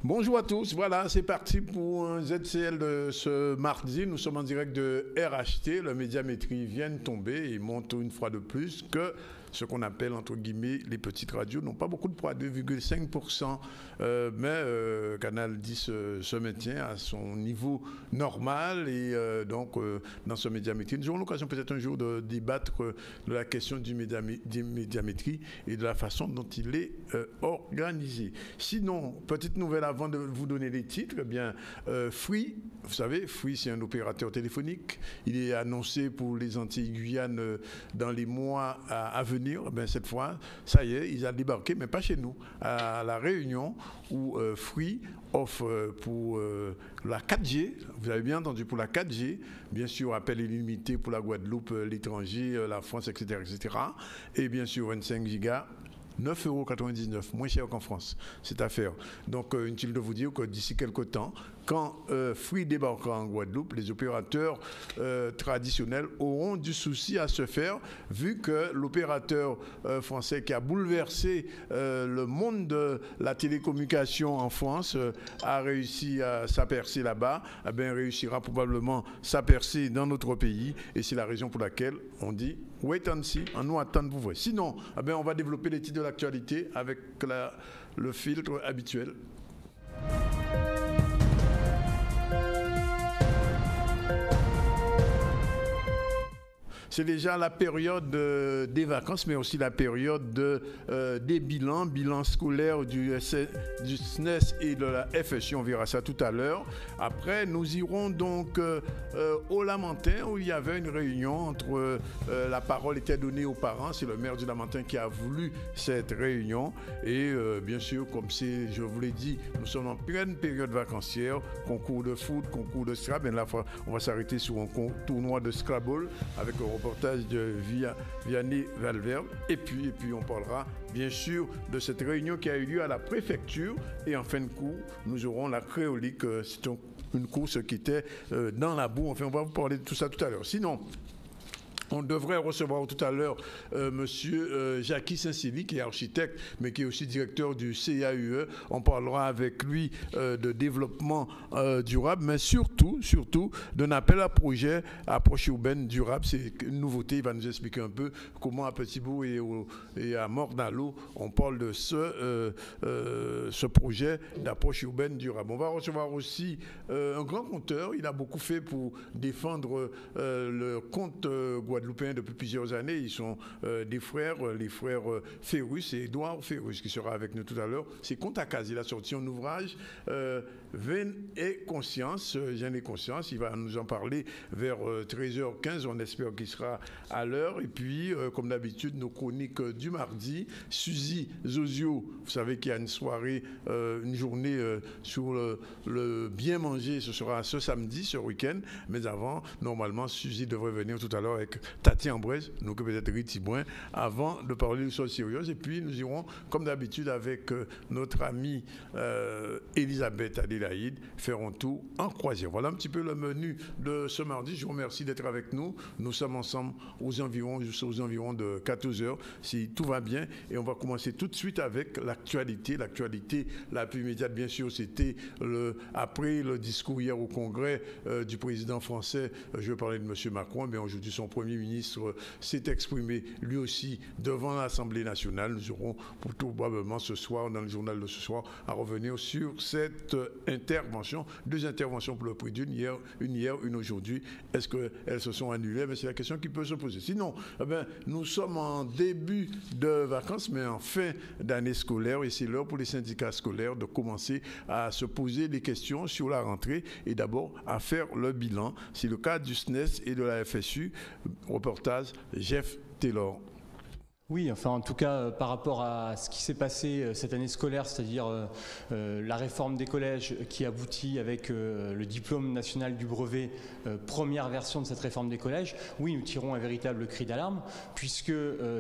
Bonjour à tous, voilà, c'est parti pour un ZCL de ce mardi. Nous sommes en direct de RHT, le Médiamétrie vient de tomber et montre une fois de plus que ce qu'on appelle entre guillemets les petites radios n'ont pas beaucoup de poids, 2,5%, mais Canal 10 se maintient à son niveau normal et donc dans ce Médiamétrie, nous aurons l'occasion peut-être un jour de débattre de la question du Médiamétrie et de la façon dont il est organisé. Sinon, petite nouvelle avant de vous donner les titres, eh bien Free, vous savez, Free c'est un opérateur téléphonique, il est annoncé pour les Antilles-Guyane dans les mois à venir. Ben cette fois, ça y est, ils ont débarqué, mais pas chez nous, à La Réunion, où Free offre pour la 4G, vous avez bien entendu, pour la 4G, bien sûr, appel illimité pour la Guadeloupe, l'étranger, la France, etc., etc., et bien sûr, 25 gigas. 9,99 €, moins cher qu'en France, cette affaire. Donc, inutile de vous dire que d'ici quelques temps, quand Free débarquera en Guadeloupe, les opérateurs traditionnels auront du souci à se faire, vu que l'opérateur français qui a bouleversé le monde de la télécommunication en France a réussi à s'apercer là-bas, eh bien, réussira probablement s'apercer dans notre pays, et c'est la raison pour laquelle on dit wait and see, on nous attend de vous voir. Sinon, eh bien, on va développer les titres de l'actualité avec le filtre habituel. C'est déjà la période des vacances, mais aussi la période des bilans scolaires du SNES et de la FSU. On verra ça tout à l'heure. Après, nous irons donc au Lamentin, où il y avait une réunion entre la parole était donnée aux parents. C'est le maire du Lamentin qui a voulu cette réunion. Et bien sûr, comme je vous l'ai dit, nous sommes en pleine période vacancière. Concours de foot, concours de Scrabble. Et là, on va s'arrêter sur un tournoi de Scrabble avec un reportage de Vianney Valverde. Et puis on parlera bien sûr de cette réunion qui a eu lieu à la préfecture. Et en fin de cours, nous aurons la créolique. C'est une course qui était dans la boue. Enfin, on va vous parler de tout ça tout à l'heure. Sinon, on devrait recevoir tout à l'heure monsieur Jackie Saint-Sylvie, qui est architecte, mais qui est aussi directeur du CAUE. On parlera avec lui de développement durable, mais surtout d'un appel à projet approche urbaine durable. C'est une nouveauté. Il va nous expliquer un peu comment à Petit-Bourg et à Morne-à-l'Eau, on parle de ce projet d'approche urbaine durable. On va recevoir aussi un grand conteur. Il a beaucoup fait pour défendre le conte guadeloupéen depuis plusieurs années. Ils sont des frères, les frères Ferrus et Édouard Ferrus qui sera avec nous tout à l'heure. C'est Contakas. Il a sorti un ouvrage Veine et conscience. Gêne et conscience. Il va nous en parler vers 13h15. On espère qu'il sera à l'heure. Et puis, comme d'habitude, nos chroniques du mardi. Suzy Zozio, vous savez qu'il y a une soirée, une journée sur le bien manger. Ce sera ce samedi, ce week-end. Mais avant, normalement, Suzy devrait venir tout à l'heure avec Tati Ambrose, nous que peut-être Riti Boin, avant de parler de choses sérieuses. Et puis nous irons, comme d'habitude, avec notre amie Elisabeth Adélaïde, faire un tour en croisière. Voilà un petit peu le menu de ce mardi. Je vous remercie d'être avec nous. Nous sommes ensemble aux environs de 14h, si tout va bien. Et on va commencer tout de suite avec l'actualité. L'actualité la plus immédiate, bien sûr, c'était après le discours hier au Congrès du président français. Je vais parler de M. Macron, mais aujourd'hui son Premier ministre s'est exprimé lui aussi devant l'Assemblée nationale. Nous aurons probablement ce soir, dans le journal de ce soir, à revenir sur cette intervention. 2 interventions pour le prix d'une, une hier, une aujourd'hui. Est-ce qu'elles se sont annulées? C'est la question qui peut se poser. Sinon, nous sommes en début de vacances, mais en fin d'année scolaire, et c'est l'heure pour les syndicats scolaires de commencer à se poser des questions sur la rentrée et d'abord à faire le bilan. C'est le cas du SNES et de la FSU. Reportage Jeff Taylor. Oui, enfin en tout cas par rapport à ce qui s'est passé cette année scolaire, c'est-à-dire la réforme des collèges qui aboutit avec le diplôme national du brevet, première version de cette réforme des collèges, oui, nous tirons un véritable cri d'alarme puisque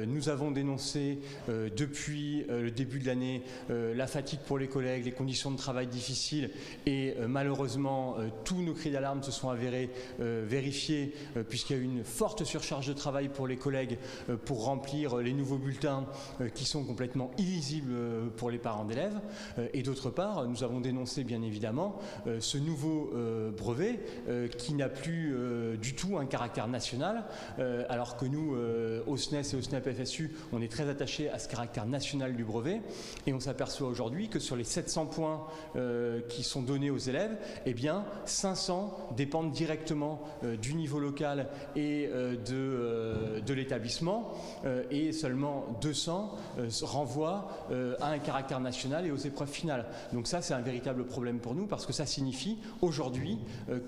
nous avons dénoncé depuis le début de l'année la fatigue pour les collègues, les conditions de travail difficiles et malheureusement tous nos cris d'alarme se sont avérés vérifiés puisqu'il y a eu une forte surcharge de travail pour les collègues pour remplir les les nouveaux bulletins qui sont complètement illisibles pour les parents d'élèves. Et d'autre part, nous avons dénoncé bien évidemment ce nouveau brevet qui n'a plus du tout un caractère national, alors que nous, au SNES et au SNAP-FSU, on est très attachés à ce caractère national du brevet. Et on s'aperçoit aujourd'hui que sur les 700 points qui sont donnés aux élèves, eh bien 500 dépendent directement du niveau local et de l'établissement, et seulement 200 renvoient à un caractère national et aux épreuves finales. Donc ça, c'est un véritable problème pour nous, parce que ça signifie aujourd'hui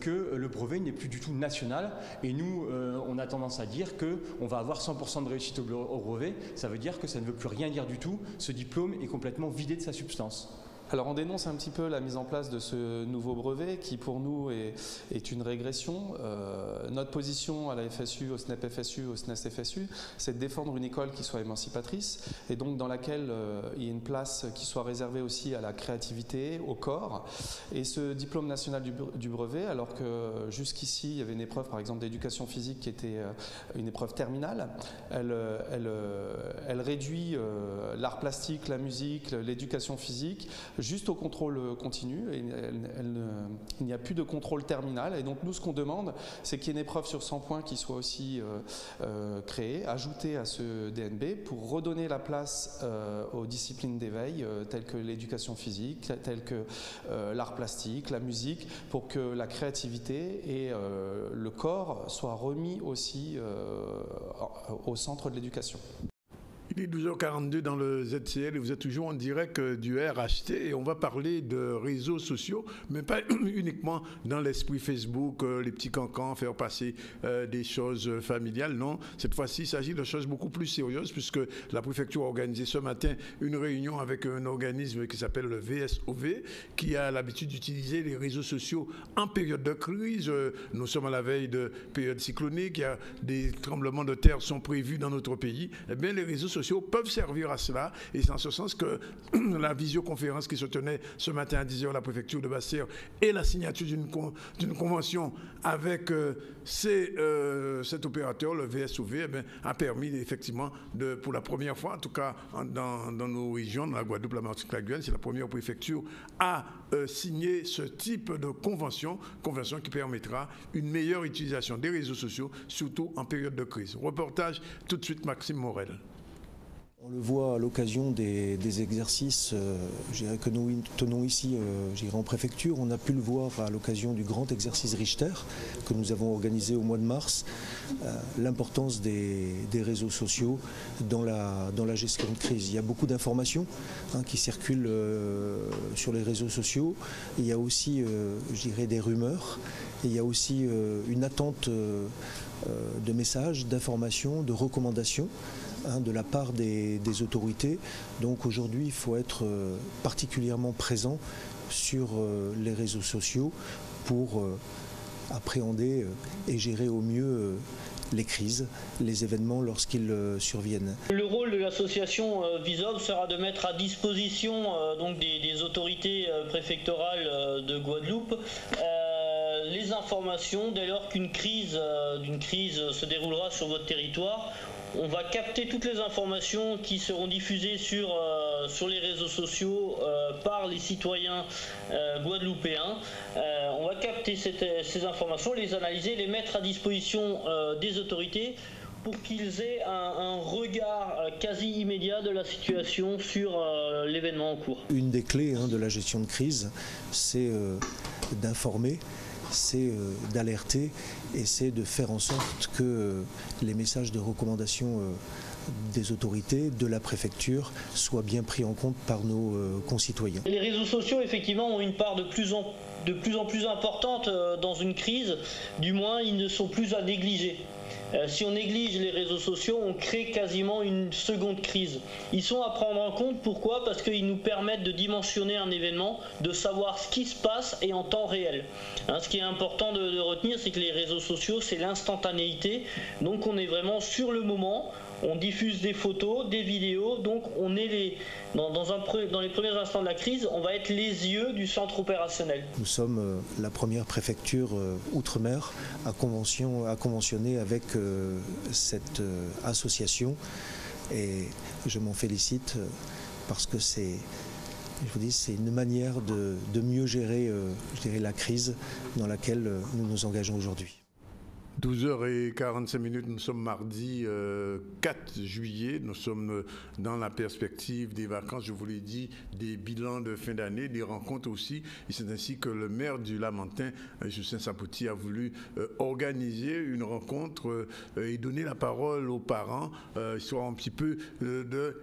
que le brevet n'est plus du tout national, et nous, on a tendance à dire qu'on va avoir 100% de réussite au brevet. Ça veut dire que ça ne veut plus rien dire du tout. Ce diplôme est complètement vidé de sa substance. Alors on dénonce un petit peu la mise en place de ce nouveau brevet qui pour nous est une régression. Notre position à la FSU, au SNAP-FSU, au SNES-FSU, c'est de défendre une école qui soit émancipatrice et donc dans laquelle il y ait une place qui soit réservée aussi à la créativité, au corps. Et ce diplôme national du brevet, alors que jusqu'ici il y avait une épreuve par exemple d'éducation physique qui était une épreuve terminale, elle réduit l'art plastique, la musique, l'éducation physique juste au contrôle continu, et il n'y a plus de contrôle terminal. Et donc nous, ce qu'on demande, c'est qu'il y ait une épreuve sur 100 points qui soit aussi créée, ajoutée à ce DNB, pour redonner la place aux disciplines d'éveil, telles que l'éducation physique, telles que l'art plastique, la musique, pour que la créativité et le corps soient remis aussi au centre de l'éducation. Il est 12h42 dans le ZCL et vous êtes toujours en direct du RHT et on va parler de réseaux sociaux, mais pas uniquement dans l'esprit Facebook, les petits cancans, faire passer des choses familiales. Non, cette fois-ci, il s'agit de choses beaucoup plus sérieuses puisque la préfecture a organisé ce matin une réunion avec un organisme qui s'appelle le VSOV qui a l'habitude d'utiliser les réseaux sociaux en période de crise. Nous sommes à la veille de période cyclonique, il y a des tremblements de terre sont prévus dans notre pays. Eh bien, les réseaux sociaux peuvent servir à cela, et c'est en ce sens que la visioconférence qui se tenait ce matin à 10h à la préfecture de Basse-Terre et la signature d'une convention avec cet opérateur, le VSOV, a permis effectivement, pour la première fois, en tout cas dans nos régions, dans la Guadeloupe, la Martinique, la Guyane, c'est la première préfecture à signer ce type de convention qui permettra une meilleure utilisation des réseaux sociaux, surtout en période de crise. Reportage tout de suite, Maxime Morel. On le voit à l'occasion des exercices que nous tenons ici en préfecture. On a pu le voir à l'occasion du grand exercice Richter que nous avons organisé au mois de mars. L'importance des réseaux sociaux dans la gestion de crise. Il y a beaucoup d'informations qui circulent sur les réseaux sociaux. Il y a aussi, des rumeurs. Et il y a aussi une attente de messages, d'informations, de recommandations de la part des autorités. Donc aujourd'hui, il faut être particulièrement présent sur les réseaux sociaux pour appréhender et gérer au mieux les crises, les événements lorsqu'ils surviennent. Le rôle de l'association VISOV sera de mettre à disposition donc des autorités préfectorales de Guadeloupe les informations dès lors qu'une crise se déroulera sur votre territoire. On va capter toutes les informations qui seront diffusées sur les réseaux sociaux par les citoyens guadeloupéens. On va capter ces informations, les analyser, les mettre à disposition des autorités pour qu'ils aient un regard quasi immédiat de la situation sur l'événement en cours. Une des clés de la gestion de crise, c'est d'informer, c'est d'alerter et c'est de faire en sorte que les messages de recommandation des autorités, de la préfecture, soient bien pris en compte par nos concitoyens. Les réseaux sociaux, effectivement, ont une part de plus en plus importante dans une crise. Du moins, ils ne sont plus à négliger. Si on néglige les réseaux sociaux, on crée quasiment une seconde crise. Ils sont à prendre en compte, pourquoi ? Parce qu'ils nous permettent de dimensionner un événement, de savoir ce qui se passe et en temps réel. Ce qui est important de retenir, c'est que les réseaux sociaux, c'est l'instantanéité. Donc on est vraiment sur le moment, on diffuse des photos, des vidéos, donc on est dans les premiers instants de la crise, on va être les yeux du centre opérationnel. Nous sommes la première préfecture outre-mer à conventionner avec cette association Et je m'en félicite parce que c'est une manière de mieux gérer je dirais, la crise dans laquelle nous nous engageons aujourd'hui. 12h45, nous sommes mardi 4 juillet, nous sommes dans la perspective des vacances, je vous l'ai dit, des bilans de fin d'année, des rencontres aussi, et c'est ainsi que le maire du Lamentin, Justin Sapoti, a voulu organiser une rencontre et donner la parole aux parents, histoire un petit peu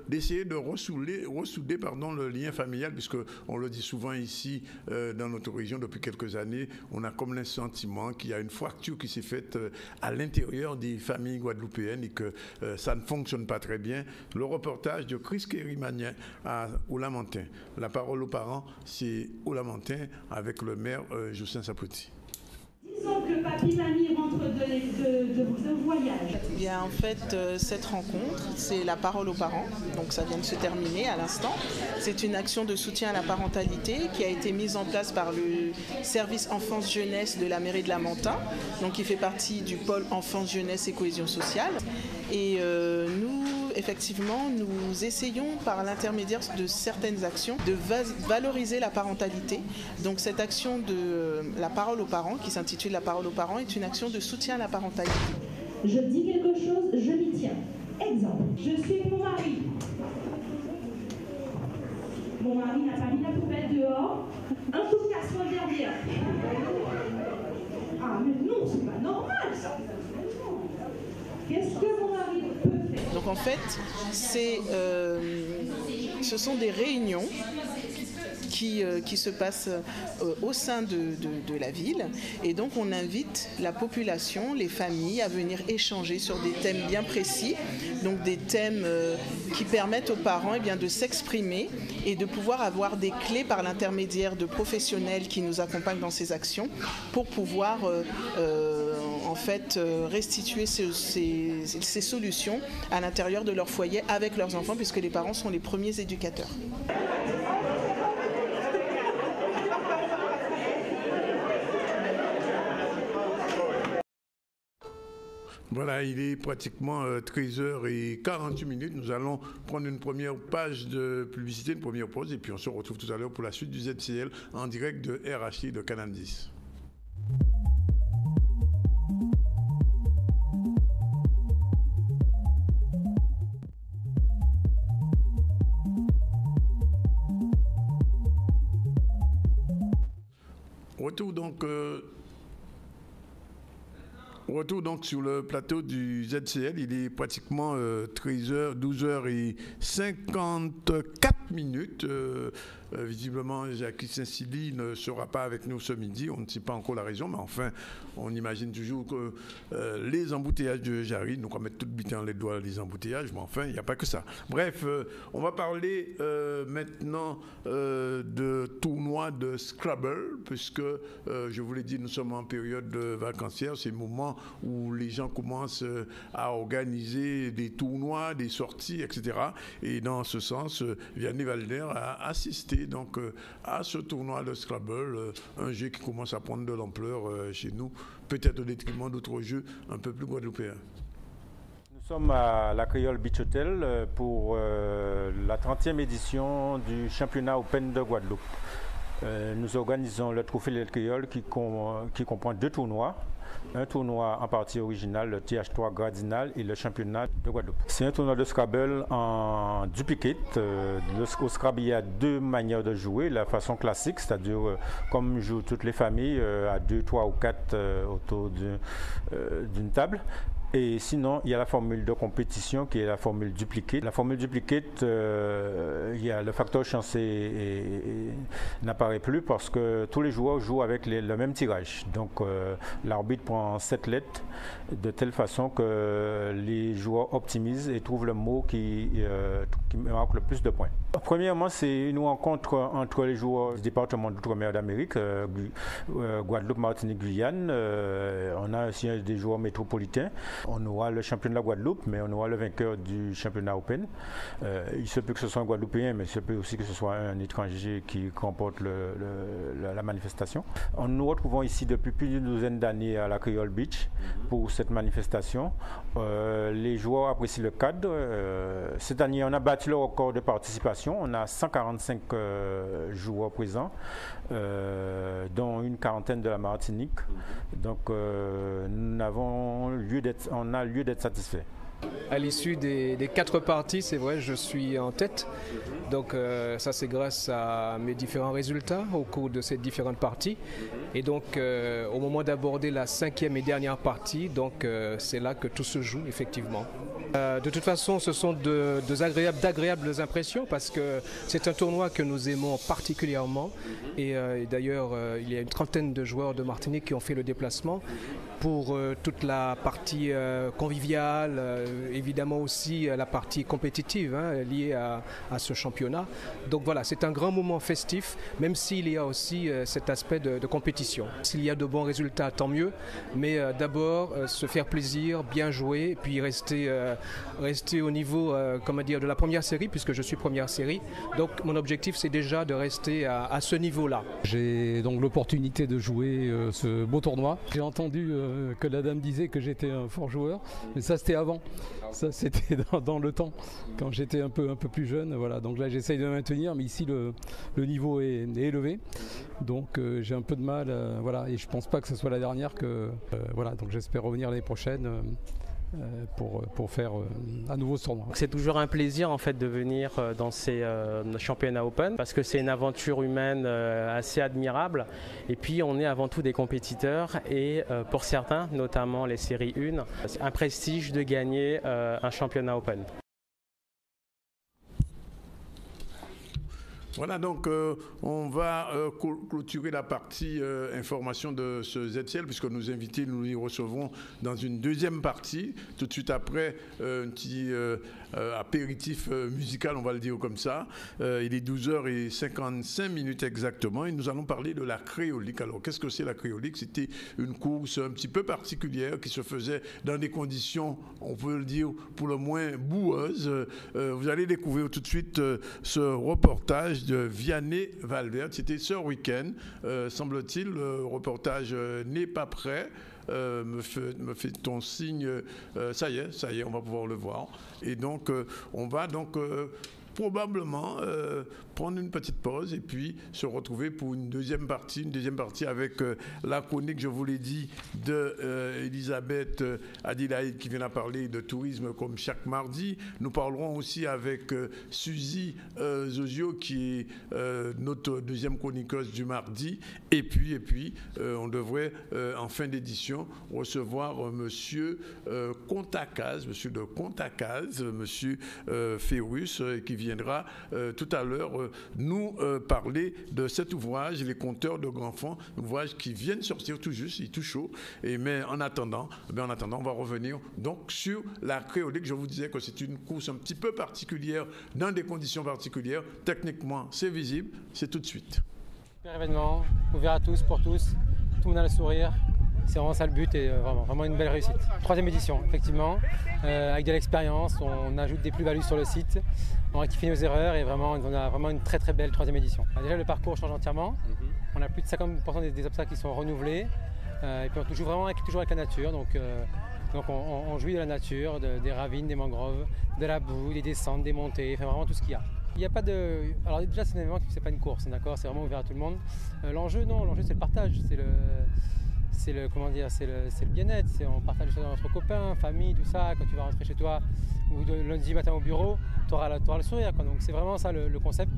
d'essayer de ressouder le lien familial, puisque on le dit souvent ici dans notre région depuis quelques années, on a comme le sentiment qu'il y a une fracture qui s'est faite à l'intérieur des familles guadeloupéennes et que ça ne fonctionne pas très bien. Le reportage de Chris Kérimania au Lamentin. La parole aux parents, c'est au Lamentin avec le maire Justin Sapoti. Disons que papy mamie rentre de voyage. Eh bien, en fait, cette rencontre, c'est la parole aux parents. Donc ça vient de se terminer à l'instant. C'est une action de soutien à la parentalité qui a été mise en place par le service enfance-jeunesse de la mairie de Lamentin, donc qui fait partie du pôle enfance-jeunesse et cohésion sociale. Et nous, effectivement, nous essayons par l'intermédiaire de certaines actions de valoriser la parentalité. Donc cette action de la parole aux parents, qui s'intitule La parole aux parents, est une action de soutien à la parentalité. Je dis quelque chose, je m'y tiens. Exemple, je suis avec mon mari. Mon mari n'a pas mis la poubelle dehors, un coup de casserole derrière. Ah mais non, c'est pas normal ça. Qu'est-ce que mon mari peut faire? Donc en fait, ce sont des réunions qui se passent au sein de la ville. Et donc on invite la population, les familles à venir échanger sur des thèmes bien précis. Donc des thèmes qui permettent aux parents de s'exprimer et de pouvoir avoir des clés par l'intermédiaire de professionnels qui nous accompagnent dans ces actions pour pouvoir en fait restituer ces solutions à l'intérieur de leur foyer avec leurs enfants, puisque les parents sont les premiers éducateurs. Voilà, il est pratiquement 13h48. Nous allons prendre une première page de publicité, une première pause, et puis on se retrouve tout à l'heure pour la suite du ZCL en direct de RHI de Canal 10. Retour donc sur le plateau du ZCL, il est pratiquement 12h54. Visiblement, Jacques Saint-Silly ne sera pas avec nous ce midi. On ne sait pas encore la raison, mais enfin, on imagine toujours que les embouteillages de Jarry, donc on va mettre tout le bite dans les doigts les embouteillages, mais enfin, il n'y a pas que ça. Bref, on va parler maintenant de tournoi de Scrabble, puisque, je vous l'ai dit, nous sommes en période vacancière. C'est le moment où les gens commencent à organiser des tournois, des sorties, etc. Et dans ce sens, Vianney Valder a assisté donc à ce tournoi de Scrabble, un jeu qui commence à prendre de l'ampleur chez nous, peut-être au détriment d'autres jeux un peu plus guadeloupéens. Nous sommes à la Créole Beach Hotel pour la 30e édition du championnat Open de Guadeloupe. Nous organisons le Trophée de la Créole qui comprend 2 tournois. Un tournoi en partie original, le TH3 Gradinal, et le championnat de Guadeloupe. C'est un tournoi de Scrabble en duplicate. Au Scrabble, il y a 2 manières de jouer. La façon classique, c'est-à-dire comme jouent toutes les familles, à 2, 3 ou 4 autour d'une table. Et sinon, il y a la formule de compétition qui est la formule duplicate. La formule duplicate, il y a le facteur chance n'apparaît plus parce que tous les joueurs jouent avec le même tirage. Donc, l'arbitre prend 7 lettres de telle façon que les joueurs optimisent et trouvent le mot qui marque le plus de points. Premièrement, c'est une rencontre entre les joueurs du département d'outre-mer d'Amérique, Guadeloupe, Martinique, Guyane. On a aussi des joueurs métropolitains. On aura le champion de la Guadeloupe, mais on aura le vainqueur du championnat Open. Il se peut que ce soit un Guadeloupéen, mais il se peut aussi que ce soit un étranger qui remporte la manifestation. Nous retrouvons ici depuis plus d'une douzaine d'années à la Creole Beach pour cette manifestation. Les joueurs apprécient le cadre. Cette année, on a battu le record de participation. On a 145 joueurs présents, dont une quarantaine de la Martinique. Donc, on a lieu d'être satisfait. À l'issue des 4 parties, c'est vrai, je suis en tête. Donc ça, c'est grâce à mes différents résultats au cours de ces différentes parties. Et donc, au moment d'aborder la 5e et dernière partie, donc c'est là que tout se joue, effectivement. De toute façon, ce sont d'agréables impressions parce que c'est un tournoi que nous aimons particulièrement. Et d'ailleurs, il y a une trentaine de joueurs de Martinique qui ont fait le déplacement pour toute la partie conviviale, évidemment aussi la partie compétitive liée à ce championnat. Donc voilà, c'est un grand moment festif, même s'il y a aussi cet aspect de compétition. S'il y a de bons résultats, tant mieux, mais d'abord se faire plaisir, bien jouer, et puis rester au niveau de la première série, puisque je suis première série. Donc mon objectif, c'est déjà de rester à ce niveau-là. J'ai donc l'opportunité de jouer ce beau tournoi. J'ai entendu que la dame disait que j'étais un fort joueur, mais ça c'était avant. Ça c'était dans le temps, quand j'étais un peu plus jeune. Voilà. Donc là j'essaye de maintenir, mais ici le niveau est élevé. Donc j'ai un peu de mal, voilà, et je pense pas que ce soit la dernière voilà. Donc j'espère revenir l'année prochaine. Pour faire à nouveau ce tournoi. C'est toujours un plaisir en fait de venir dans ces championnats Open parce que c'est une aventure humaine assez admirable et puis on est avant tout des compétiteurs et pour certains, notamment les séries 1, c'est un prestige de gagner un championnat Open. Voilà, donc on va clôturer la partie information de ce ZCL, puisque nos invités, nous les recevrons dans une deuxième partie, tout de suite après un petit apéritif musical, on va le dire comme ça. Il est 12h55 exactement et nous allons parler de la créolique. Alors, qu'est-ce que c'est la créolique? C'était une course un petit peu particulière qui se faisait dans des conditions, on peut le dire, pour le moins boueuses. Vous allez découvrir tout de suite ce reportage de Vianney Valverde. C'était ce week-end, semble-t-il. Le reportage n'est pas prêt. Me fait ton signe. Ça y est, on va pouvoir le voir. Et donc, on va donc probablement prendre une petite pause et puis se retrouver pour une deuxième partie avec la chronique, je vous l'ai dit, de Elisabeth Adilaïd qui vient à parler de tourisme comme chaque mardi. Nous parlerons aussi avec Suzy Zozio qui est notre deuxième chroniqueuse du mardi. Et puis on devrait en fin d'édition recevoir monsieur Contacaz, monsieur de Contacaz, monsieur Ferrus qui viendra tout à l'heure nous parler de cet ouvrage, Les Conteurs de Grandfonds, un ouvrage qui vient de sortir tout juste, il est tout chaud. Mais en attendant, on va revenir donc sur la créolique. Je vous disais que c'est une course un petit peu particulière, dans des conditions particulières. Techniquement, c'est visible, c'est tout de suite. Super événement, ouvert à tous, pour tous, tout le monde a le sourire. C'est vraiment ça le but et vraiment une belle réussite. 3e édition, effectivement, avec de l'expérience, on ajoute des plus-values sur le site, on rectifie nos erreurs et vraiment, on a vraiment une très très belle 3e édition. Déjà le parcours change entièrement, on a plus de 50% des obstacles qui sont renouvelés et puis on joue vraiment toujours avec la nature, donc on jouit de la nature, des ravines, des mangroves, de la boue, des descentes, des montées, enfin vraiment tout ce qu'il y a. Il n'y a pas de... Alors déjà c'est un événement qui c'est pas une course, d'accord, c'est vraiment ouvert à tout le monde. L'enjeu c'est le partage, c'est le bien-être, on partage les choses entre copains, famille, tout ça. Quand tu vas rentrer chez toi ou de lundi matin au bureau, tu auras le sourire, quoi. Donc c'est vraiment ça le concept,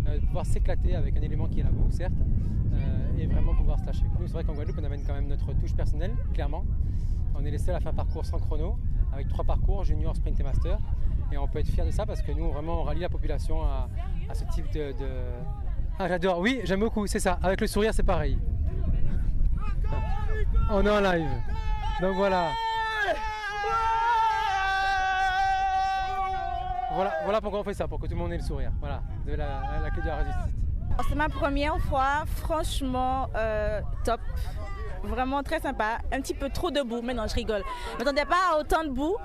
de pouvoir s'éclater avec un élément qui est la boue, certes, et vraiment pouvoir se lâcher. Nous, c'est vrai qu'en Guadeloupe, on amène quand même notre touche personnelle, clairement. On est les seuls à faire un parcours sans chrono, avec 3 parcours, junior, sprint et master. Et on peut être fiers de ça parce que nous, vraiment, on rallie la population à ce type de... Ah, j'adore, oui, j'aime beaucoup, c'est ça. Avec le sourire, c'est pareil. On est en live, donc voilà. Voilà pourquoi on fait ça, pour que tout le monde ait le sourire. Voilà. de l'accueil de la radio du site. C'est ma première fois, franchement top. Vraiment très sympa. Un petit peu trop de boue, mais non, je rigole. Je ne m'attendais pas à autant de boue.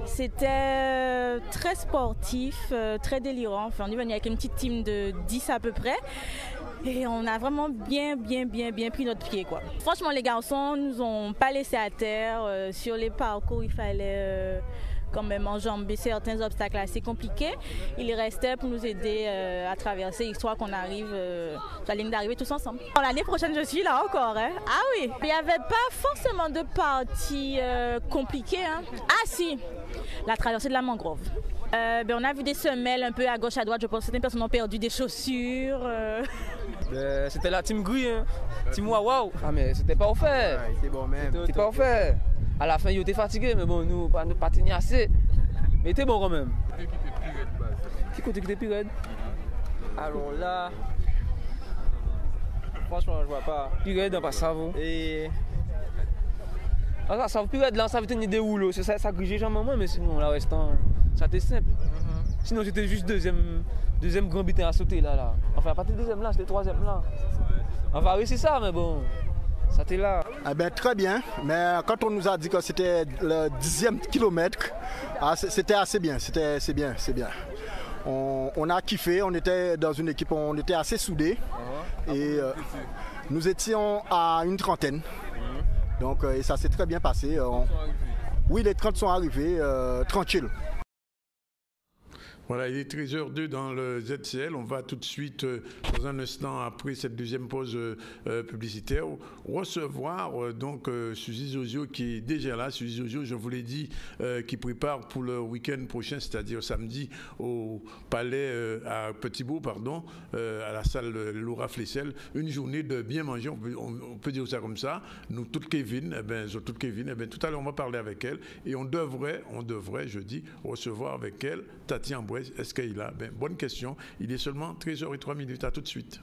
C'était très sportif, très délirant. Enfin, on est venu avec une petite team de 10 à peu près. Et on a vraiment bien pris notre pied, quoi. Franchement, les garçons nous ont pas laissé à terre. Sur les parcours, il fallait quand même enjamber certains obstacles assez compliqués. Ils restaient pour nous aider à traverser, histoire qu'on arrive sur la ligne d'arrivée tous ensemble. L'année prochaine, je suis là encore. Hein. Ah oui, il n'y avait pas forcément de partie compliquée. Hein. Ah si, la traversée de la mangrove. On a vu des semelles un peu à gauche, à droite. Je pense que certaines personnes ont perdu des chaussures. C'était la team Gris, hein. Team Waouh. Ah mais c'était pas offert. Ouais, c'était bon même. C'était pas offert. À la fin, il était fatigué, mais bon, nous pas tenu assez. Mais c'était bon quand même. Qui côté qui était plus raide? Alors là, franchement, je vois pas. Plus raide, pas savon. Et ça plus raide là, ça veut tenir des rouleaux. C'est ça grigé jamais moins, mais sinon, là restant, ça était simple. Sinon, c'était juste deuxième grand bitin à sauter là. Enfin, pas le deuxième là, c'était troisième là. On va réussir ça, mais bon. Ça t'est là. Eh ben, très bien, mais quand on nous a dit que c'était le 10e kilomètre, c'était assez bien, c'est bien. On a kiffé, on était dans une équipe, on était assez soudés et nous étions à une trentaine. Donc et ça s'est très bien passé. Oui, les 30 sont arrivés tranquilles. Voilà, il est 13h02 dans le ZCL. On va tout de suite, dans un instant, après cette deuxième pause publicitaire, recevoir donc Suzy Zozio qui est déjà là. Suzy Zozio, je vous l'ai dit, qui prépare pour le week-end prochain, c'est-à-dire samedi au Palais, à Petit-Bourg, pardon, à la salle Laura Flessel, une journée de bien manger, on peut dire ça comme ça. Nous, tout à l'heure, on va parler avec elle et on devrait, je dis, recevoir avec elle Tati Ambroise. Est-ce qu'il a? Bonne question. Il est seulement 13h03. À tout de suite.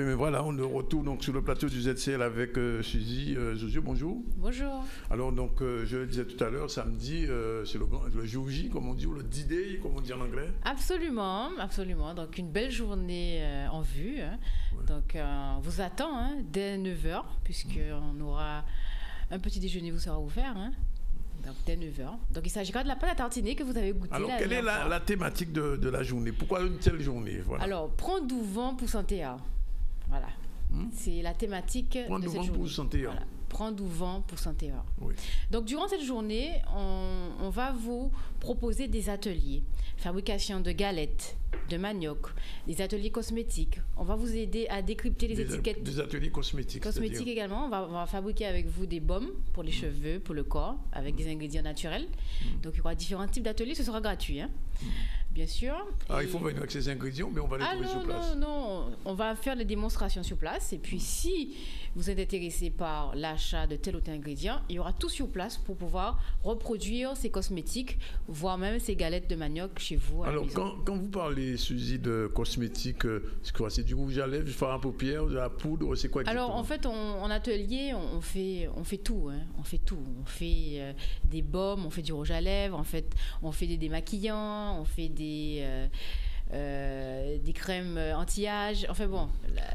bien, voilà, on est de retour donc, sur le plateau du ZCL avec Suzy. Suzy, bonjour. Bonjour. Alors, donc, je le disais tout à l'heure, samedi, c'est le jour J, comme on dit, ou le D-Day, comme on dit en anglais. Absolument, absolument. Donc, une belle journée en vue. Hein. Ouais. Donc, on vous attend hein, dès 9h, puisqu'on aura un petit déjeuner vous sera ouvert. Hein. Donc, dès 9h. Donc, il s'agira de la pâte à tartiner que vous avez goûtée. Alors, quelle est la thématique de la journée? Pourquoi une telle journée? Voilà. Alors, prendre du vent pour santé. Voilà. C'est la thématique prendre de cette journée. Prendre pour santé. Voilà. Prendre du vent pour santé. Oui. Donc, durant cette journée, on va vous proposer des ateliers. Fabrication de galettes, de manioc, des ateliers cosmétiques. On va vous aider à décrypter les étiquettes. Des ateliers cosmétiques. Cosmétiques également. On va fabriquer avec vous des baumes pour les cheveux, pour le corps, avec des ingrédients naturels. Donc, il y aura différents types d'ateliers. Ce sera gratuit, hein. Bien sûr. Il faut venir avec ces ingrédients, mais on va les trouver sur place. Non. On va faire des démonstrations sur place. Et puis, si vous êtes intéressé par l'achat de tel ou tel ingrédient, il y aura tout sur place pour pouvoir reproduire ces cosmétiques, voire même ces galettes de manioc chez vous. Alors, quand vous parlez, Suzy, de cosmétiques, c'est quoi? C'est du rouge à lèvres, du fard à paupières, de la poudre, c'est quoi exactement? Alors, en fait, en atelier, on fait tout. Hein. On fait tout. On fait des baumes, on fait du rouge à lèvres, en fait, on fait des démaquillants, on fait des crèmes anti-âge. Enfin bon,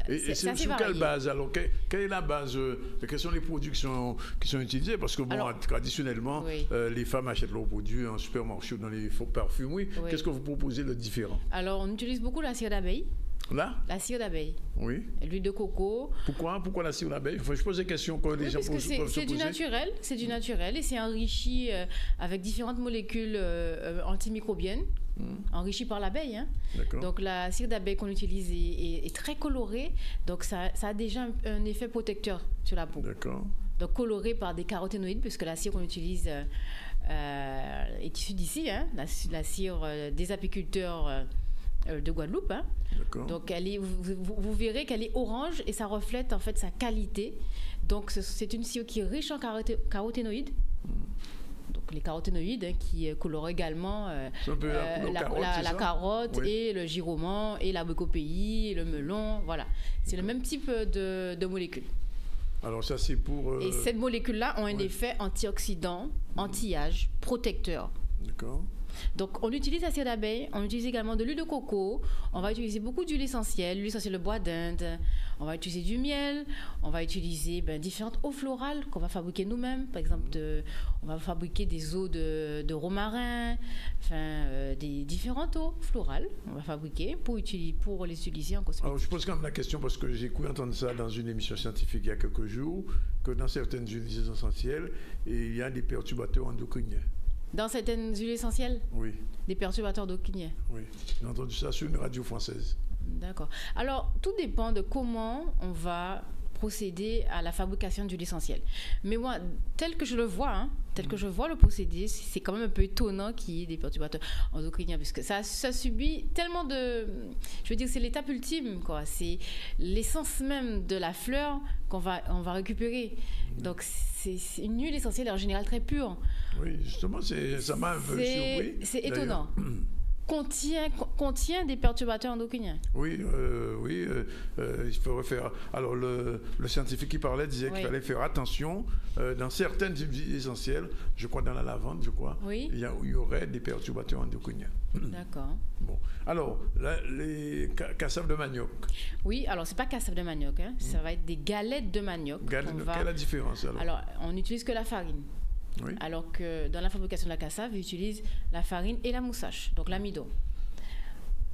c'est sur quelle base? Alors, quelle est la base? Quels sont les produits qui sont utilisés? Parce que traditionnellement, les femmes achètent leurs produits en supermarché ou dans les parfumeries. Oui. Qu'est-ce que vous proposez de différent? Alors, on utilise beaucoup la cire d'abeille. La cire d'abeille. Oui. L'huile de coco. Pourquoi la cire d'abeille? Je pose des questions que les gens peuvent se poser. C'est du naturel. C'est du naturel et c'est enrichi avec différentes molécules antimicrobiennes. Enrichi par l'abeille. Hein. Donc la cire d'abeille qu'on utilise est très colorée. Donc ça a déjà un effet protecteur sur la peau. D'accord. Donc colorée par des caroténoïdes, puisque la cire qu'on utilise est issue d'ici. Hein, la cire des apiculteurs de Guadeloupe. Hein. Donc vous verrez qu'elle est orange et ça reflète en fait sa qualité. Donc c'est une cire qui est riche en caroténoïdes. Donc les caroténoïdes hein, qui colorent également la carotte et le gyroman et la bécopéie, le melon. Voilà, c'est le même type de molécules. Alors ça c'est pour... Et ces molécules-là ont un effet antioxydant, anti-âge, protecteur. D'accord. Donc, on utilise la cire d'abeille, on utilise également de l'huile de coco, on va utiliser beaucoup d'huile essentielle de bois d'Inde, on va utiliser du miel, on va utiliser différentes eaux florales qu'on va fabriquer nous-mêmes. Par exemple, on va fabriquer des eaux de romarin, des différentes eaux florales, on va fabriquer pour les utiliser en cosmétique. Alors, je pose quand même la question parce que j'ai cru entendre ça dans une émission scientifique il y a quelques jours, que dans certaines huiles essentielles, il y a des perturbateurs endocriniens. Dans certaines huiles essentielles? Oui. Des perturbateurs endocriniens? Oui. J'ai entendu ça sur une radio française. D'accord. Alors, tout dépend de comment on va procéder à la fabrication d'huile essentielle. Mais moi, tel que je le vois, le procédé, c'est quand même un peu étonnant qu'il y ait des perturbateurs endocriniens, puisque ça subit tellement de... Je veux dire, c'est l'étape ultime, quoi. C'est l'essence même de la fleur on va récupérer. Donc, c'est une huile essentielle en général très pure. Oui, justement, ça m'a un peu surpris. C'est étonnant. Contient des perturbateurs endocriniens. Oui, il faut refaire. Alors, le scientifique qui parlait disait qu'il fallait faire attention dans certaines huiles essentielles, je crois dans la lavande, il y aurait des perturbateurs endocriniens. D'accord. Bon. Alors, les cassaves de manioc. Oui, alors c'est pas cassave de manioc, hein. Ça va être des galettes de manioc. Quelle est la différence alors, on n'utilise que la farine. Oui. Alors que dans la fabrication de la cassave, ils utilisent la farine et la moussage, donc l'amidon.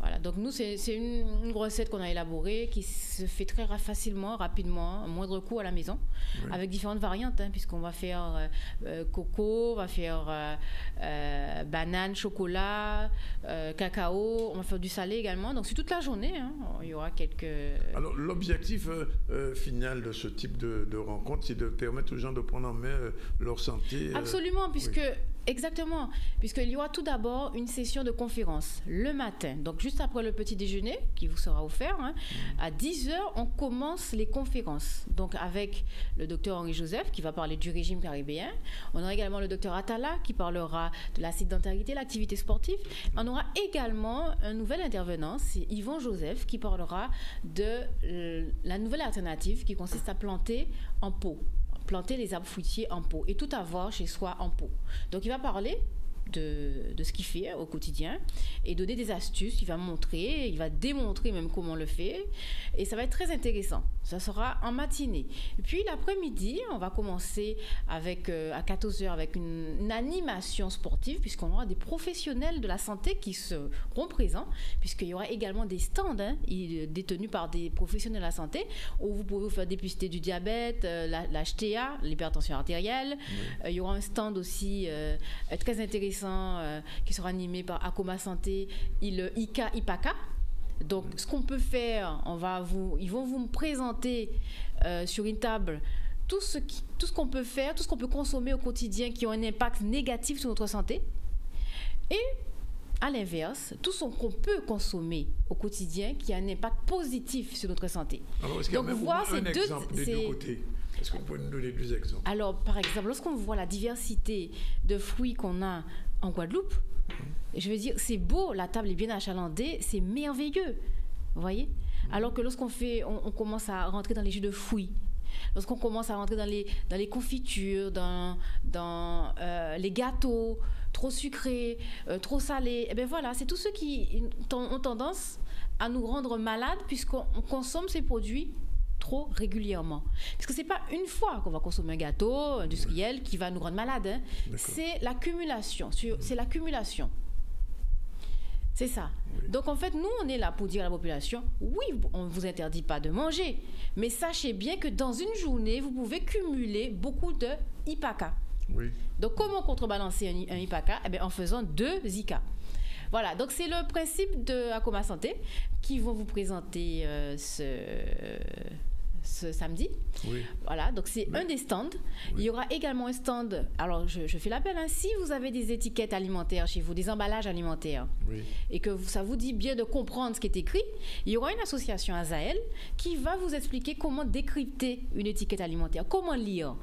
Voilà, donc nous, c'est une recette qu'on a élaborée qui se fait très facilement, rapidement, à moindre coût à la maison, avec différentes variantes, hein, puisqu'on va faire coco, on va faire banane, chocolat, cacao, on va faire du salé également. Donc c'est toute la journée, hein, il y aura quelques... Alors l'objectif final de ce type de rencontre, c'est de permettre aux gens de prendre en main leur santé. Absolument, puisque Exactement, puisqu'il y aura tout d'abord une session de conférence le matin, donc juste après le petit déjeuner qui vous sera offert, hein, à 10h, on commence les conférences, donc avec le docteur Henri Joseph qui va parler du régime caribéen, on aura également le docteur Atala qui parlera de la sédentarité, l'activité sportive, on aura également un nouvel intervenant, c'est Yvon Joseph qui parlera de la nouvelle alternative qui consiste à planter en pot. Planter les arbres fruitiers en pot et tout avoir chez soi en pot. Donc il va parler de ce qu'il fait au quotidien et donner des astuces, il va montrer, il va démontrer même comment on le fait et ça va être très intéressant. Ça sera en matinée. Et puis l'après-midi, on va commencer avec à 14h avec une animation sportive puisqu'on aura des professionnels de la santé qui seront présents puisqu'il y aura également des stands détenus par des professionnels de la santé où vous pouvez vous faire dépister du diabète, l'HTA, l'hypertension artérielle. Oui. Il y aura un stand aussi très intéressant qui sera animé par Acoma Santé et le IPACA. Donc, ce qu'on peut faire, ils vont vous présenter sur une table tout ce qu'on peut faire, tout ce qu'on peut consommer au quotidien qui ont un impact négatif sur notre santé. Et à l'inverse, tout ce qu'on peut consommer au quotidien qui a un impact positif sur notre santé. Alors, est-ce qu'il y a même un exemple des deux côtés ? Est-ce que vous pouvez nous donner 2 exemples ? Alors, par exemple, lorsqu'on voit la diversité de fruits qu'on a en Guadeloupe, je veux dire, c'est beau, la table est bien achalandée, c'est merveilleux, vous voyez ? Alors que lorsqu'on commence à rentrer dans les jus de fruits, lorsqu'on commence à rentrer dans les confitures, dans les gâteaux, trop sucrés, trop salés, et bien voilà, c'est tous ceux qui ont tendance à nous rendre malades puisqu'on consomme ces produits trop régulièrement. Parce que c'est pas une fois qu'on va consommer un gâteau industriel qui va nous rendre malades. Hein. C'est l'accumulation. C'est l'accumulation. C'est ça. Oui. Donc en fait, nous, on est là pour dire à la population, oui, on ne vous interdit pas de manger, mais sachez bien que dans une journée, vous pouvez cumuler beaucoup de IPACA. Oui. Donc comment contrebalancer un IPACA ? Eh bien, en faisant 2 ICA. Voilà, donc c'est le principe de Acoma Santé qui vont vous présenter ce samedi. Oui. Voilà, donc c'est un des stands. Oui. Il y aura également un stand, alors je fais l'appel, hein, si vous avez des étiquettes alimentaires chez vous, des emballages alimentaires, oui, et que ça vous dit bien de comprendre ce qui est écrit, il y aura une association Azael qui va vous expliquer comment décrypter une étiquette alimentaire, comment lire.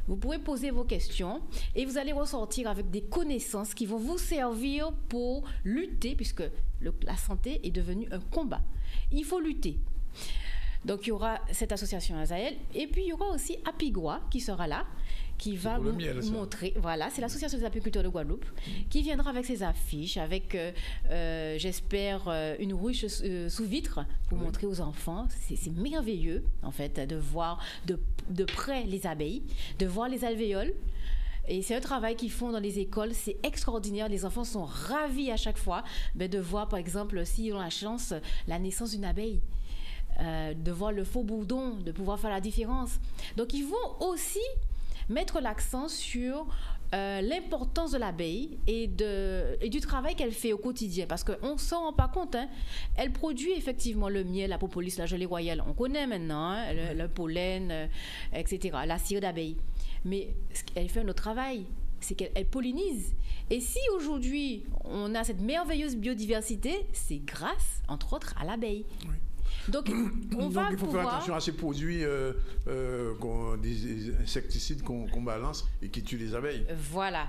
Vous pourrez poser vos questions et vous allez ressortir avec des connaissances qui vont vous servir pour lutter, puisque la santé est devenue un combat. Il faut lutter. Donc, il y aura cette association Azael. Et puis, il y aura aussi Apigua qui sera là, qui va montrer... Voilà, c'est l'association des apiculteurs de Guadeloupe, qui viendra avec ses affiches, avec, j'espère, une ruche sous vitre pour montrer aux enfants. C'est merveilleux, en fait, de voir de près les abeilles, de voir les alvéoles. Et c'est un travail qu'ils font dans les écoles, c'est extraordinaire. Les enfants sont ravis à chaque fois de voir, par exemple, s'ils ont la chance, la naissance d'une abeille. De voir le faux bourdon, de pouvoir faire la différence. Donc, ils vont aussi mettre l'accent sur l'importance de l'abeille et du travail qu'elle fait au quotidien, parce qu'on ne s'en rend pas compte. Hein. Elle produit effectivement le miel, la propolis, la gelée royale. On connaît maintenant hein, le pollen, etc., la cire d'abeille. Mais elle fait un autre travail, c'est qu'elle pollinise. Et si aujourd'hui, on a cette merveilleuse biodiversité, c'est grâce, entre autres, à l'abeille. Oui. Donc, il faut faire attention à ces produits, des insecticides qu'on balance et qui tuent les abeilles. Voilà.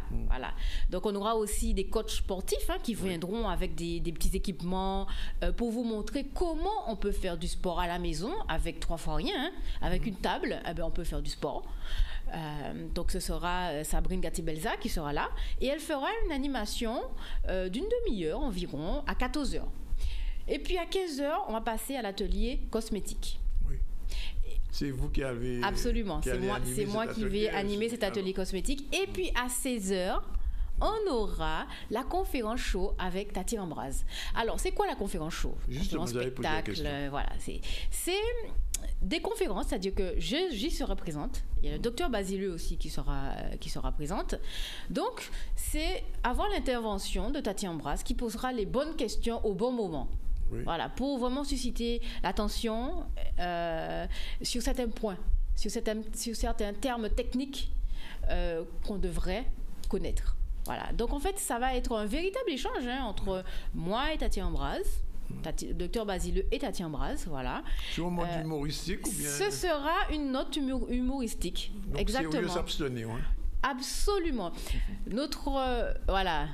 Donc, on aura aussi des coachs sportifs qui viendront avec des petits équipements pour vous montrer comment on peut faire du sport à la maison avec 3 fois rien. Avec une table, on peut faire du sport. Donc, ce sera Sabrine Gatti-Belza qui sera là et elle fera une animation d'une demi-heure environ à 14h. Et puis à 15h, on va passer à l'atelier cosmétique. Oui. C'est vous qui avez... Absolument, c'est moi qui vais animer cet atelier cosmétique. Et puis à 16h, on aura la conférence show avec Tati Ambroise. Alors, c'est quoi la conférence show? Justement, vous avez posé la question. Voilà, c'est des conférences, c'est-à-dire que j'y serai présente. Il y a le docteur Basile aussi qui sera présente. Donc, c'est avoir l'intervention de Tati Ambroise qui posera les bonnes questions au bon moment. Oui. Voilà, pour vraiment susciter l'attention sur certains points, sur certains termes techniques qu'on devrait connaître. Voilà. Donc en fait, ça va être un véritable échange entre moi et Tati Ambraz. Docteur Basile et Tati Ambraz, voilà. Sur un mode humoristique ou bien? Ce sera une note humoristique. Donc exactement. C'est au lieu de s'abstenir, hein? Absolument. Voilà.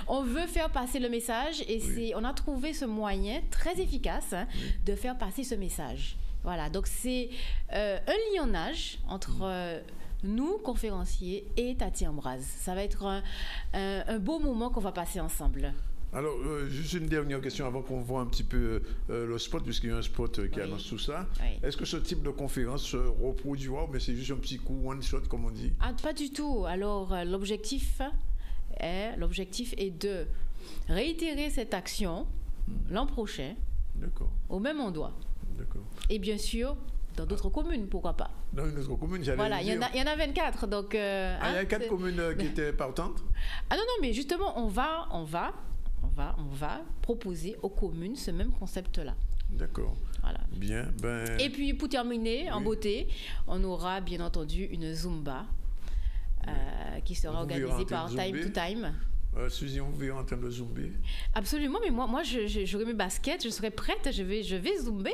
On veut faire passer le message et on a trouvé ce moyen très efficace de faire passer ce message. Voilà. Donc c'est un lionnage entre nous, conférenciers, et Tati Ambraz. Ça va être un beau moment qu'on va passer ensemble. Alors, juste une dernière question avant qu'on voit un petit peu le spot, puisqu'il y a un spot qui annonce tout ça. Oui. Est-ce que ce type de conférence se reproduira, mais c'est juste un petit coup, one shot, comme on dit? Pas du tout. Alors, l'objectif est de réitérer cette action l'an prochain, au même endroit. Et bien sûr, dans d'autres communes, pourquoi pas? Dans une autre commune, j'allais voilà, il y en a 24. Donc, il y a 4 communes qui étaient partantes? Ah non, mais justement, on va proposer aux communes ce même concept-là. D'accord. Voilà. Bien. Et puis, pour terminer, en beauté, on aura bien entendu une Zumba qui sera organisée par Time to Time. Suzy, on vous verra en train de zumber. Absolument, mais moi j'aurai mes baskets, je serai prête, je vais zumber.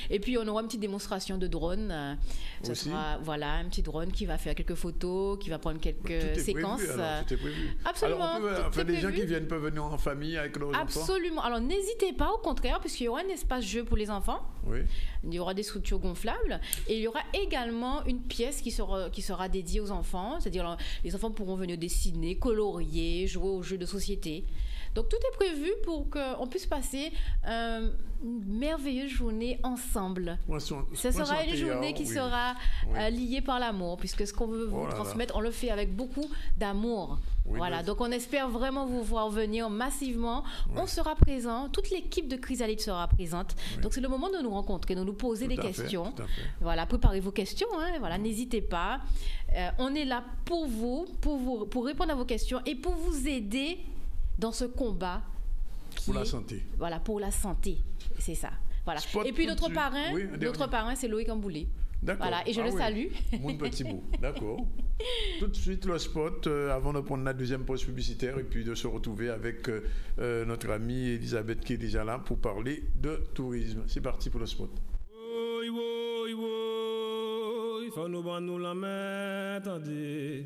Et puis on aura une petite démonstration de drone. Ce sera un petit drone qui va faire quelques photos, qui va prendre quelques séquences. Tout est prévu. Absolument. Alors les gens qui viennent peuvent venir en famille avec leurs enfants. Absolument. Alors n'hésitez pas, au contraire, puisqu'il y aura un espace jeu pour les enfants. Oui. Il y aura des structures gonflables et il y aura également une pièce qui sera dédiée aux enfants, c'est-à-dire les enfants pourront venir dessiner, colorier, jouer aux jeux de société. Donc tout est prévu pour qu'on puisse passer une merveilleuse journée ensemble. Ce sera une journée qui sera liée par l'amour, puisque ce qu'on veut vous transmettre, on le fait avec beaucoup d'amour. Voilà, donc on espère vraiment vous voir venir massivement. On sera présent, toute l'équipe de Chrysalide sera présente. Donc c'est le moment de nous rencontrer, de nous poser des questions. Voilà, préparez vos questions, voilà, n'hésitez pas. On est là pour vous, pour répondre à vos questions et pour vous aider dans ce combat. Pour la santé. Voilà, pour la santé, c'est ça. Voilà. Et puis notre parrain, c'est Loïc Amboulé. D'accord. Voilà, et je le salue. Mon petit bout, d'accord. Tout de suite le spot, avant de prendre la deuxième pause publicitaire et puis de se retrouver avec notre amie Elisabeth qui est déjà là pour parler de tourisme. C'est parti pour le spot. Il faut nous la mettre, attendez.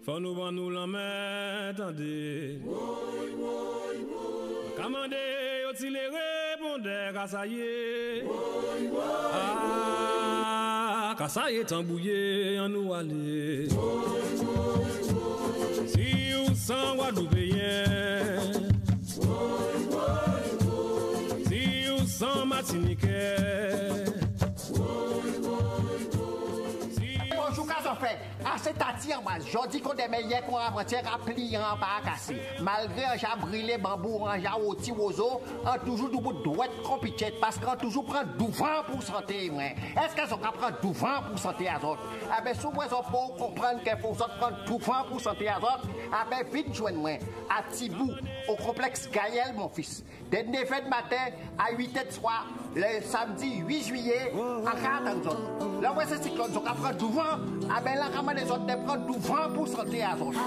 Faut nous la mettre, attendez. Commandez, au-dessus les répondeurs, ça y est. Ah, ça y est, embouillé, en nous aller. Si vous sans Guadeloupéen, si vous sans Martiniquais. Bonjour, qu'est-ce qu'on fait? C'est Tati Ambraz. Je dis qu'on est meilleur qu'on a matière à plier en pas cassé. Malgré un j'ai brûlé bambou, un j'ai oti oiseau, on toujours du bout de droite compétition parce qu'on toujours prend 12 pour santé. Est-ce qu'elles ont prendre 12 pour santé à autres? Ah ben, souvent, on peut comprendre qu'il faut prendre 12 pour santé à autres. Ah ben, vite, joigne-moi à Tibou, au complexe Gaël, mon fils. Dès 9h du matin à 8h du soir, le samedi 8 juillet, à 40 ans. Là, où c'est cyclone, on prend 12 ah ben là, comment les autres prennent 12 pour santé à autres.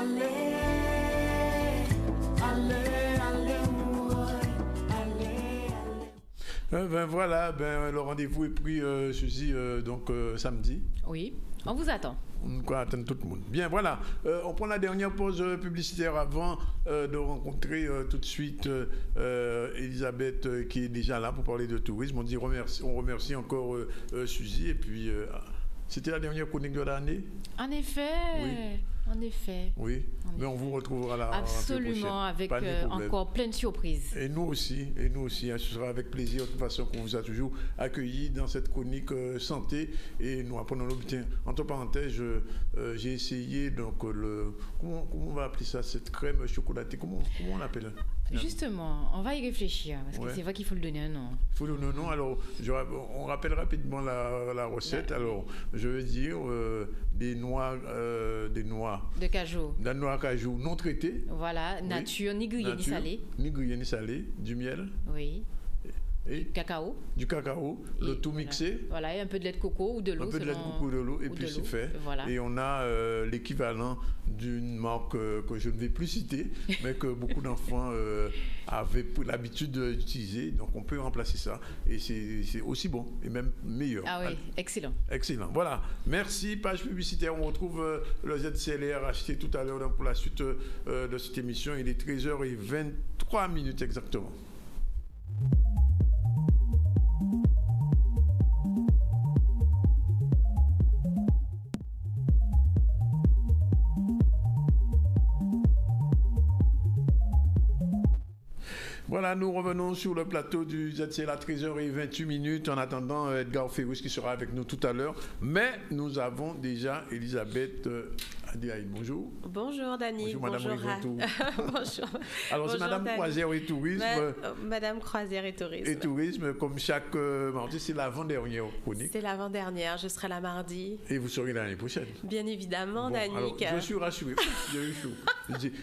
Ben voilà, le rendez-vous est pris, Suzy, donc samedi. Oui, on vous attend. On va attendre tout le monde. Bien, voilà. On prend la dernière pause publicitaire avant de rencontrer tout de suite Elisabeth qui est déjà là pour parler de tourisme. On remercie encore Suzy et puis c'était la dernière chronique de l'année. En effet. Oui. En effet. Oui, mais on vous retrouvera là. Absolument, avec encore plein de surprises. Et nous aussi, ce sera avec plaisir de toute façon qu'on vous a toujours accueillis dans cette chronique santé et nous apprenons l'obtenir. Entre parenthèses, j'ai essayé donc comment on va appeler ça, cette crème chocolatée, comment on l'appelle? Justement, on va y réfléchir parce que c'est vrai qu'il faut le donner un nom. Il faut le donner un nom. Alors, on rappelle rapidement la recette. Alors, je veux dire des noix de cajou. Des noix à cajou non traitées. Voilà, nature, ni grillé ni salé. Ni grillé ni salé, du miel. Oui. du cacao. Du cacao, le tout mixé. Voilà, et un peu de lait de coco ou de l'eau. Un peu de lait de coco ou de l'eau, et puis c'est fait. Voilà. Et on a l'équivalent d'une marque que je ne vais plus citer, mais que beaucoup d'enfants avaient l'habitude d'utiliser. Donc on peut remplacer ça. Et c'est aussi bon, et même meilleur. Ah oui, excellent. Excellent. Voilà. Merci. Page publicitaire. On retrouve le ZCLR acheté tout à l'heure pour la suite de cette émission. Il est 13h23 exactement. Voilà, nous revenons sur le plateau du ZCL à 13h28 en attendant Edgar Ferrus qui sera avec nous tout à l'heure. Mais nous avons déjà Elisabeth Adiaï. Bonjour. Bonjour Dani. Bonjour Madame Bonjour. Alors c'est Madame Dani. Croisière et Tourisme. Madame Croisière et Tourisme. Et Tourisme, comme chaque mardi, c'est l'avant-dernière chronique. C'est l'avant-dernière, je serai là mardi. Et vous serez l'année prochaine. Bien évidemment, bon, Dani. Alors, je suis rassuré. J'ai eu chaud.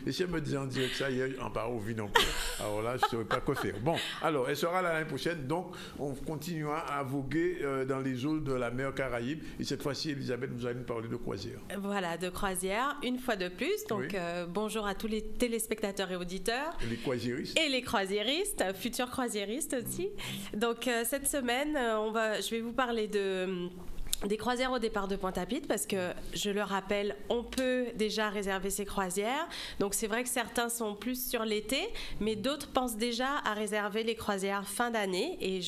Et si elle me disait en direct ça, hier, en parlant au vin encore. Alors là, je ne saurais pas quoi faire. Bon, alors, elle sera là l'année prochaine. Donc, on continuera à voguer dans les eaux de la mer Caraïbe. Et cette fois-ci, Elisabeth, vous allez nous parler de croisière. Voilà, de croisière, une fois de plus. Donc, bonjour à tous les téléspectateurs et auditeurs. Et les croisiéristes. Et les croisiéristes, futurs croisiéristes aussi. Donc, cette semaine, je vais vous parler des croisières au départ de Pointe-à-Pitre parce que, je le rappelle, on peut déjà réserver ces croisières. Donc, c'est vrai que certains sont plus sur l'été, mais d'autres pensent déjà à réserver les croisières fin d'année. Et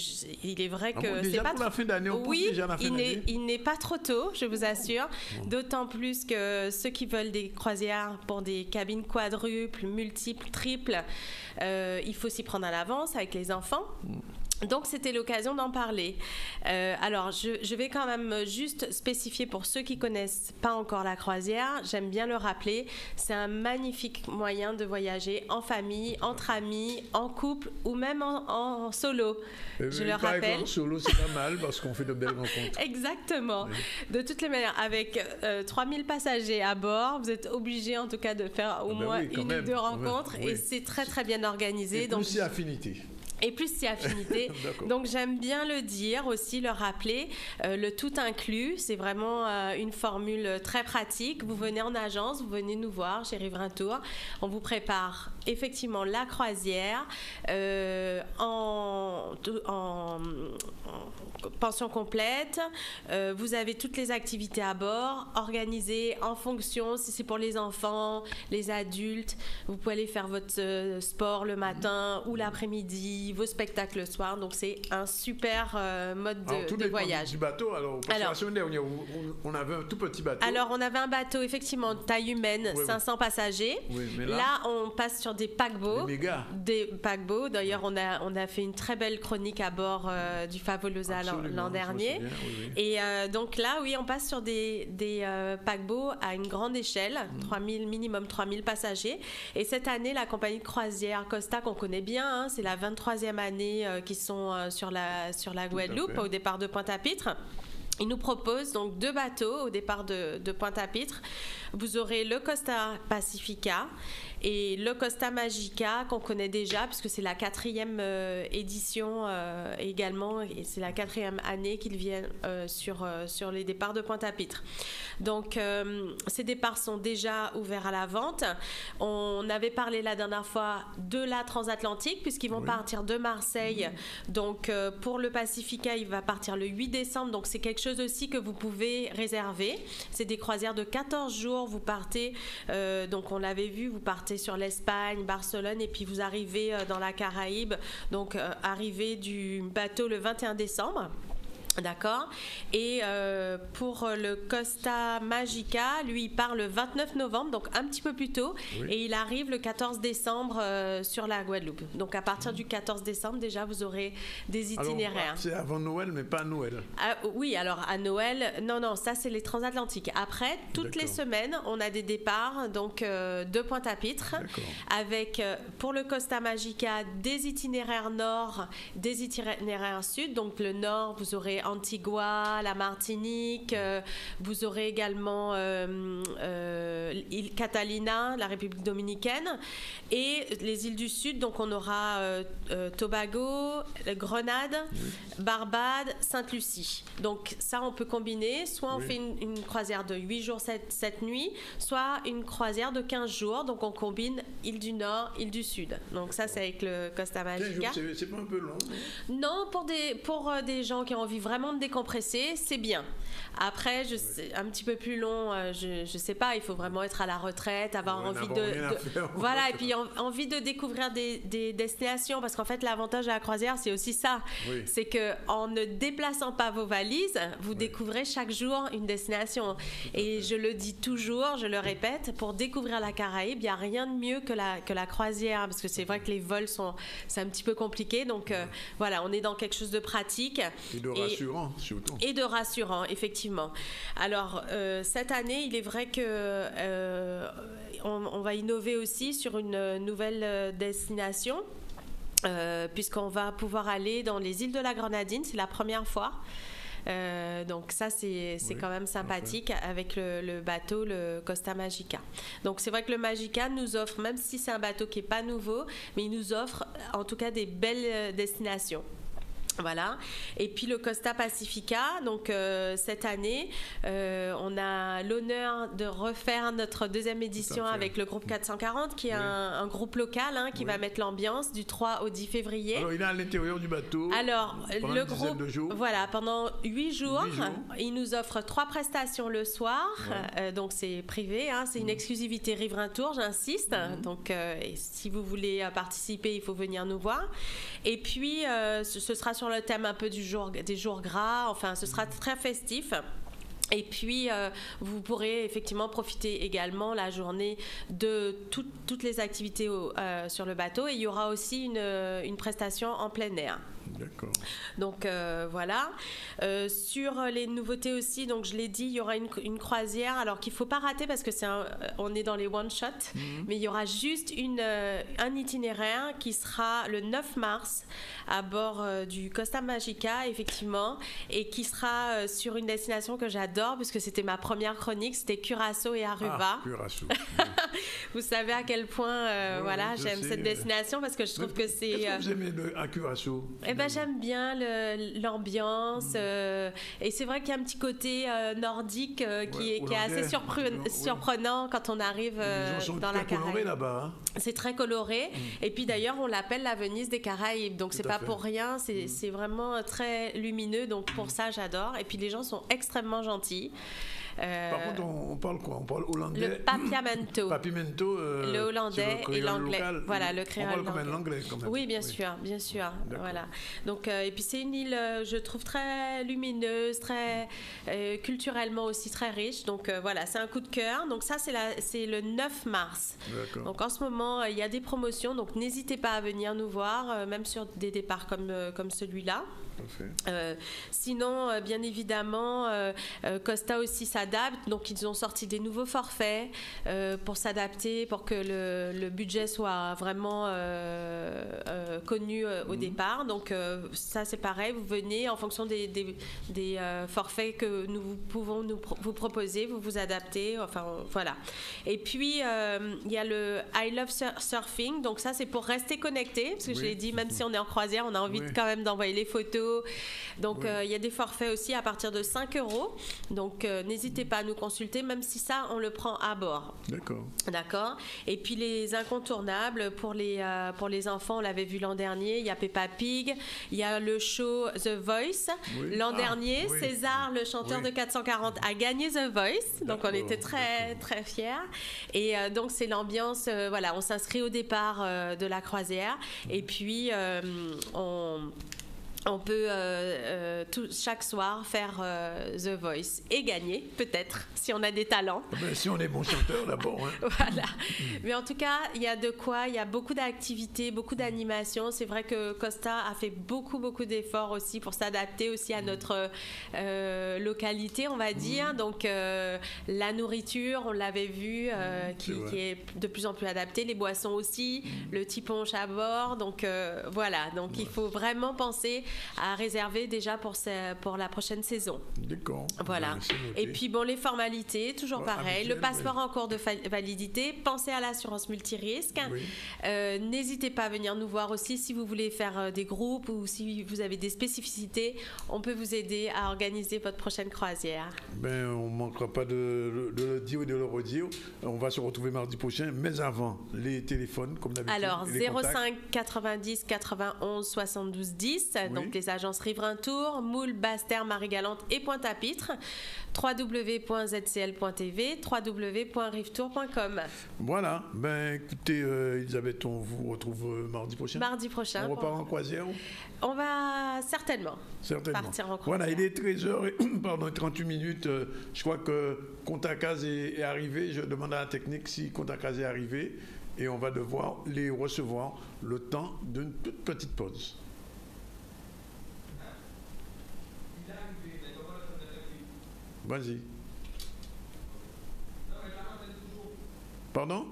il est vrai que c'est pas trop... la fin d'année, on oui, déjà la fin d'année. Il n'est pas trop tôt, je vous assure. D'autant plus que ceux qui veulent des croisières pour des cabines quadruples, multiples, triples, il faut s'y prendre à l'avance avec les enfants. Donc, c'était l'occasion d'en parler. Alors, je vais quand même juste spécifier pour ceux qui ne connaissent pas encore la croisière. J'aime bien le rappeler. C'est un magnifique moyen de voyager en famille, entre amis, en couple ou même en solo. Je le rappelle. En solo, c'est pas mal parce qu'on fait de belles rencontres. Exactement. Oui. De toutes les manières, avec 3000 passagers à bord, vous êtes obligé en tout cas de faire au moins une ou deux rencontres. Et c'est très, très bien organisé. Et donc, plus c'est affinité. Et plus si affinité. Donc j'aime bien le dire aussi, le rappeler. Le tout inclus, c'est vraiment une formule très pratique. Vous venez en agence, vous venez nous voir chez Riverain Tour. On vous prépare effectivement la croisière en pension complète. Vous avez toutes les activités à bord, organisées en fonction, si c'est pour les enfants, les adultes. Vous pouvez aller faire votre sport le matin ou l'après-midi, vos spectacles le soir, donc c'est un super mode de voyage. Du bateau, alors la semaine dernière, on avait un tout petit bateau. Alors on avait un bateau effectivement de taille humaine, 500 passagers. Oui, mais là, on passe sur des paquebots. Des paquebots. D'ailleurs, on a fait une très belle chronique à bord du Favolosa l'an dernier. Et donc là, oui, on passe sur des paquebots à une grande échelle, minimum 3000 passagers. Et cette année, la compagnie de croisière Costa, qu'on connaît bien, c'est la 23e année qui sont sur la Guadeloupe, au départ de Pointe-à-Pitre. Ils nous proposent donc 2 bateaux au départ de Pointe-à-Pitre. Vous aurez le Costa Pacifica et le Costa Magica qu'on connaît déjà puisque c'est la 4e édition également et c'est la 4e année qu'ils viennent sur les départs de Pointe-à-Pitre. Donc ces départs sont déjà ouverts à la vente. On avait parlé la dernière fois de la transatlantique puisqu'ils vont partir de Marseille. Donc pour le Pacifica, il va partir le 8 décembre. Donc c'est quelque chose aussi que vous pouvez réserver. C'est des croisières de 14 jours. Vous partez, donc on l'avait vu, vous partez sur l'Espagne, Barcelone et puis vous arrivez dans la Caraïbe. Donc arrivée du bateau le 21 décembre. D'accord. Et pour le Costa Magica, lui, il part le 29 novembre, donc un petit peu plus tôt, et il arrive le 14 décembre sur la Guadeloupe. Donc à partir du 14 décembre, déjà, vous aurez des itinéraires. Alors, c'est avant Noël, mais pas à Noël. Oui, alors à Noël, non, ça c'est les transatlantiques. Après, toutes les semaines, on a des départs donc de Pointe-à-Pitre, avec pour le Costa Magica des itinéraires nord, des itinéraires sud. Donc le nord, vous aurez aurez Antigua, la Martinique, vous aurez également l'île Catalina, la République dominicaine, et les îles du Sud. Donc on aura Tobago, Grenade, Barbade, Sainte-Lucie. Donc ça, on peut combiner. Soit on fait une croisière de 8 jours, 7 nuits, soit une croisière de 15 jours. Donc on combine île du Nord, île du Sud. Donc ça, c'est avec le Costa Magica. C'est pas un peu long? Non, pour des gens qui ont envie vraiment de décompresser, c'est bien. Après, un petit peu plus long, je sais pas, il faut vraiment être à la retraite, avoir envie voilà, et puis envie de découvrir des destinations, parce qu'en fait, l'avantage de la croisière, c'est aussi ça. Oui. C'est que en ne déplaçant pas vos valises, vous découvrez chaque jour une destination. Et je le dis toujours, je le répète, pour découvrir la Caraïbe, il n'y a rien de mieux que la croisière, parce que c'est vrai que les vols c'est un petit peu compliqué. Donc voilà, on est dans quelque chose de pratique. Et de rassurant, surtout. Et de rassurant, effectivement. Alors, cette année, il est vrai que on va innover aussi sur une nouvelle destination, puisqu'on va pouvoir aller dans les îles de la Grenadine. C'est la première fois. Donc ça, c'est quand même sympathique, avec le bateau, le Costa Magica. Donc c'est vrai que le Magica nous offre, même si c'est un bateau qui n'est pas nouveau, mais il nous offre en tout cas des belles destinations. Voilà. Et puis le Costa Pacifica, donc cette année, on a l'honneur de refaire notre deuxième édition avec le groupe 440, qui est un groupe local qui va mettre l'ambiance du 3 au 10 février. Alors il est à l'intérieur du bateau. Alors le groupe, voilà, pendant 8 jours, il nous offre 3 prestations le soir. Donc c'est privé, c'est une exclusivité Riverain Tour, j'insiste. Donc si vous voulez participer, il faut venir nous voir. Et puis ce sera sur le thème un peu des jours gras, enfin ce sera très festif. Et puis, vous pourrez effectivement profiter également la journée de toutes les activités sur le bateau. Et il y aura aussi une prestation en plein air. D'accord. Donc voilà. Sur les nouveautés aussi, donc je l'ai dit, il y aura une croisière, alors qu'il ne faut pas rater parce que on est dans les one-shot, mais il y aura juste un itinéraire qui sera le 9 mars à bord du Costa Magica, effectivement, et qui sera sur une destination que j'adore, puisque c'était ma première chronique, c'était Curaçao et Aruba. Curaçao. Vous savez à quel point voilà, j'aime cette destination, parce que je trouve que c'est... Qu'est-ce que vous aimez à Curaçao? J'aime bien l'ambiance, et c'est vrai qu'il y a un petit côté nordique qui est assez surprenant quand on arrive dans la Caraïbe. Là-bas, c'est très coloré, et puis d'ailleurs on l'appelle la Venise des Caraïbes, donc c'est pas pour rien, c'est vraiment très lumineux, donc pour ça j'adore, et puis les gens sont extrêmement gentils. Par contre, on parle quoi? On parle hollandais. Le papiamento. Papiamento, le hollandais et l'anglais. Voilà, le créole. On parle quand même l'anglais, quand même. Oui, bien sûr. Voilà. Donc, et puis c'est une île, je trouve, très lumineuse, très culturellement aussi très riche. Donc voilà, c'est un coup de cœur. Donc ça, c'est le 9 mars. D'accord. Donc en ce moment, il y a des promotions. Donc n'hésitez pas à venir nous voir, même sur des départs comme celui-là. Sinon, bien évidemment, Costa aussi s'adapte, donc ils ont sorti des nouveaux forfaits pour s'adapter, pour que le budget soit vraiment connu au départ. Donc ça c'est pareil, vous venez en fonction des forfaits que nous pouvons vous proposer, vous vous adaptez, enfin voilà. Et puis il y a le I Love Surfing, donc ça c'est pour rester connecté, parce que je l'ai dit, même si on est en croisière, on a envie quand même d'envoyer les photos. Donc il y a des forfaits aussi à partir de 5 €. Donc n'hésitez pas à nous consulter, même si ça on le prend à bord. D'accord. Et puis les incontournables pour les enfants, on l'avait vu l'an dernier, il y a Peppa Pig, il y a le show The Voice. L'an dernier, César, le chanteur de 440, a gagné The Voice, donc on était très très fiers. Et donc c'est l'ambiance, voilà, on s'inscrit au départ de la croisière, et puis on peut chaque soir faire The Voice et gagner, peut-être, si on a des talents. Si on est bon chanteur, d'abord. Voilà. Mais en tout cas, il y a de quoi, il y a beaucoup d'activités, beaucoup d'animations. C'est vrai que Costa a fait beaucoup d'efforts aussi pour s'adapter aussi à notre localité, on va dire. Donc, la nourriture, on l'avait vu, qui est de plus en plus adaptée. Les boissons aussi, le petit punch à bord. Donc, voilà. Donc, il faut vraiment penser à réserver déjà pour la prochaine saison. D'accord. Voilà. Et puis bon, les formalités, toujours pareil. Le passeport en cours de validité. Pensez à l'assurance multirisque. Oui. N'hésitez pas à venir nous voir aussi si vous voulez faire des groupes ou si vous avez des spécificités. On peut vous aider à organiser votre prochaine croisière. Ben, on ne manquera pas de le dire et de le redire. On va se retrouver mardi prochain. Mais avant, les téléphones, comme d'habitude. Alors, 05 90 91 72 10. Oui. Donc, les agences Riverains Tour, Moule, Basse-Terre, Marie-Galante et Pointe-à-Pitre. www.zcl.tv, www.rivetour.com. Voilà. Ben, écoutez, Elisabeth, on vous retrouve mardi prochain. Mardi prochain. On repart en croisière? On va certainement partir en croisière. Voilà, il est 13h38 minutes. Je crois que Contacaz est arrivé. Je demande à la technique si Contacaz est arrivé. Et on va devoir les recevoir le temps d'une toute petite pause. Vas-y. Pardon?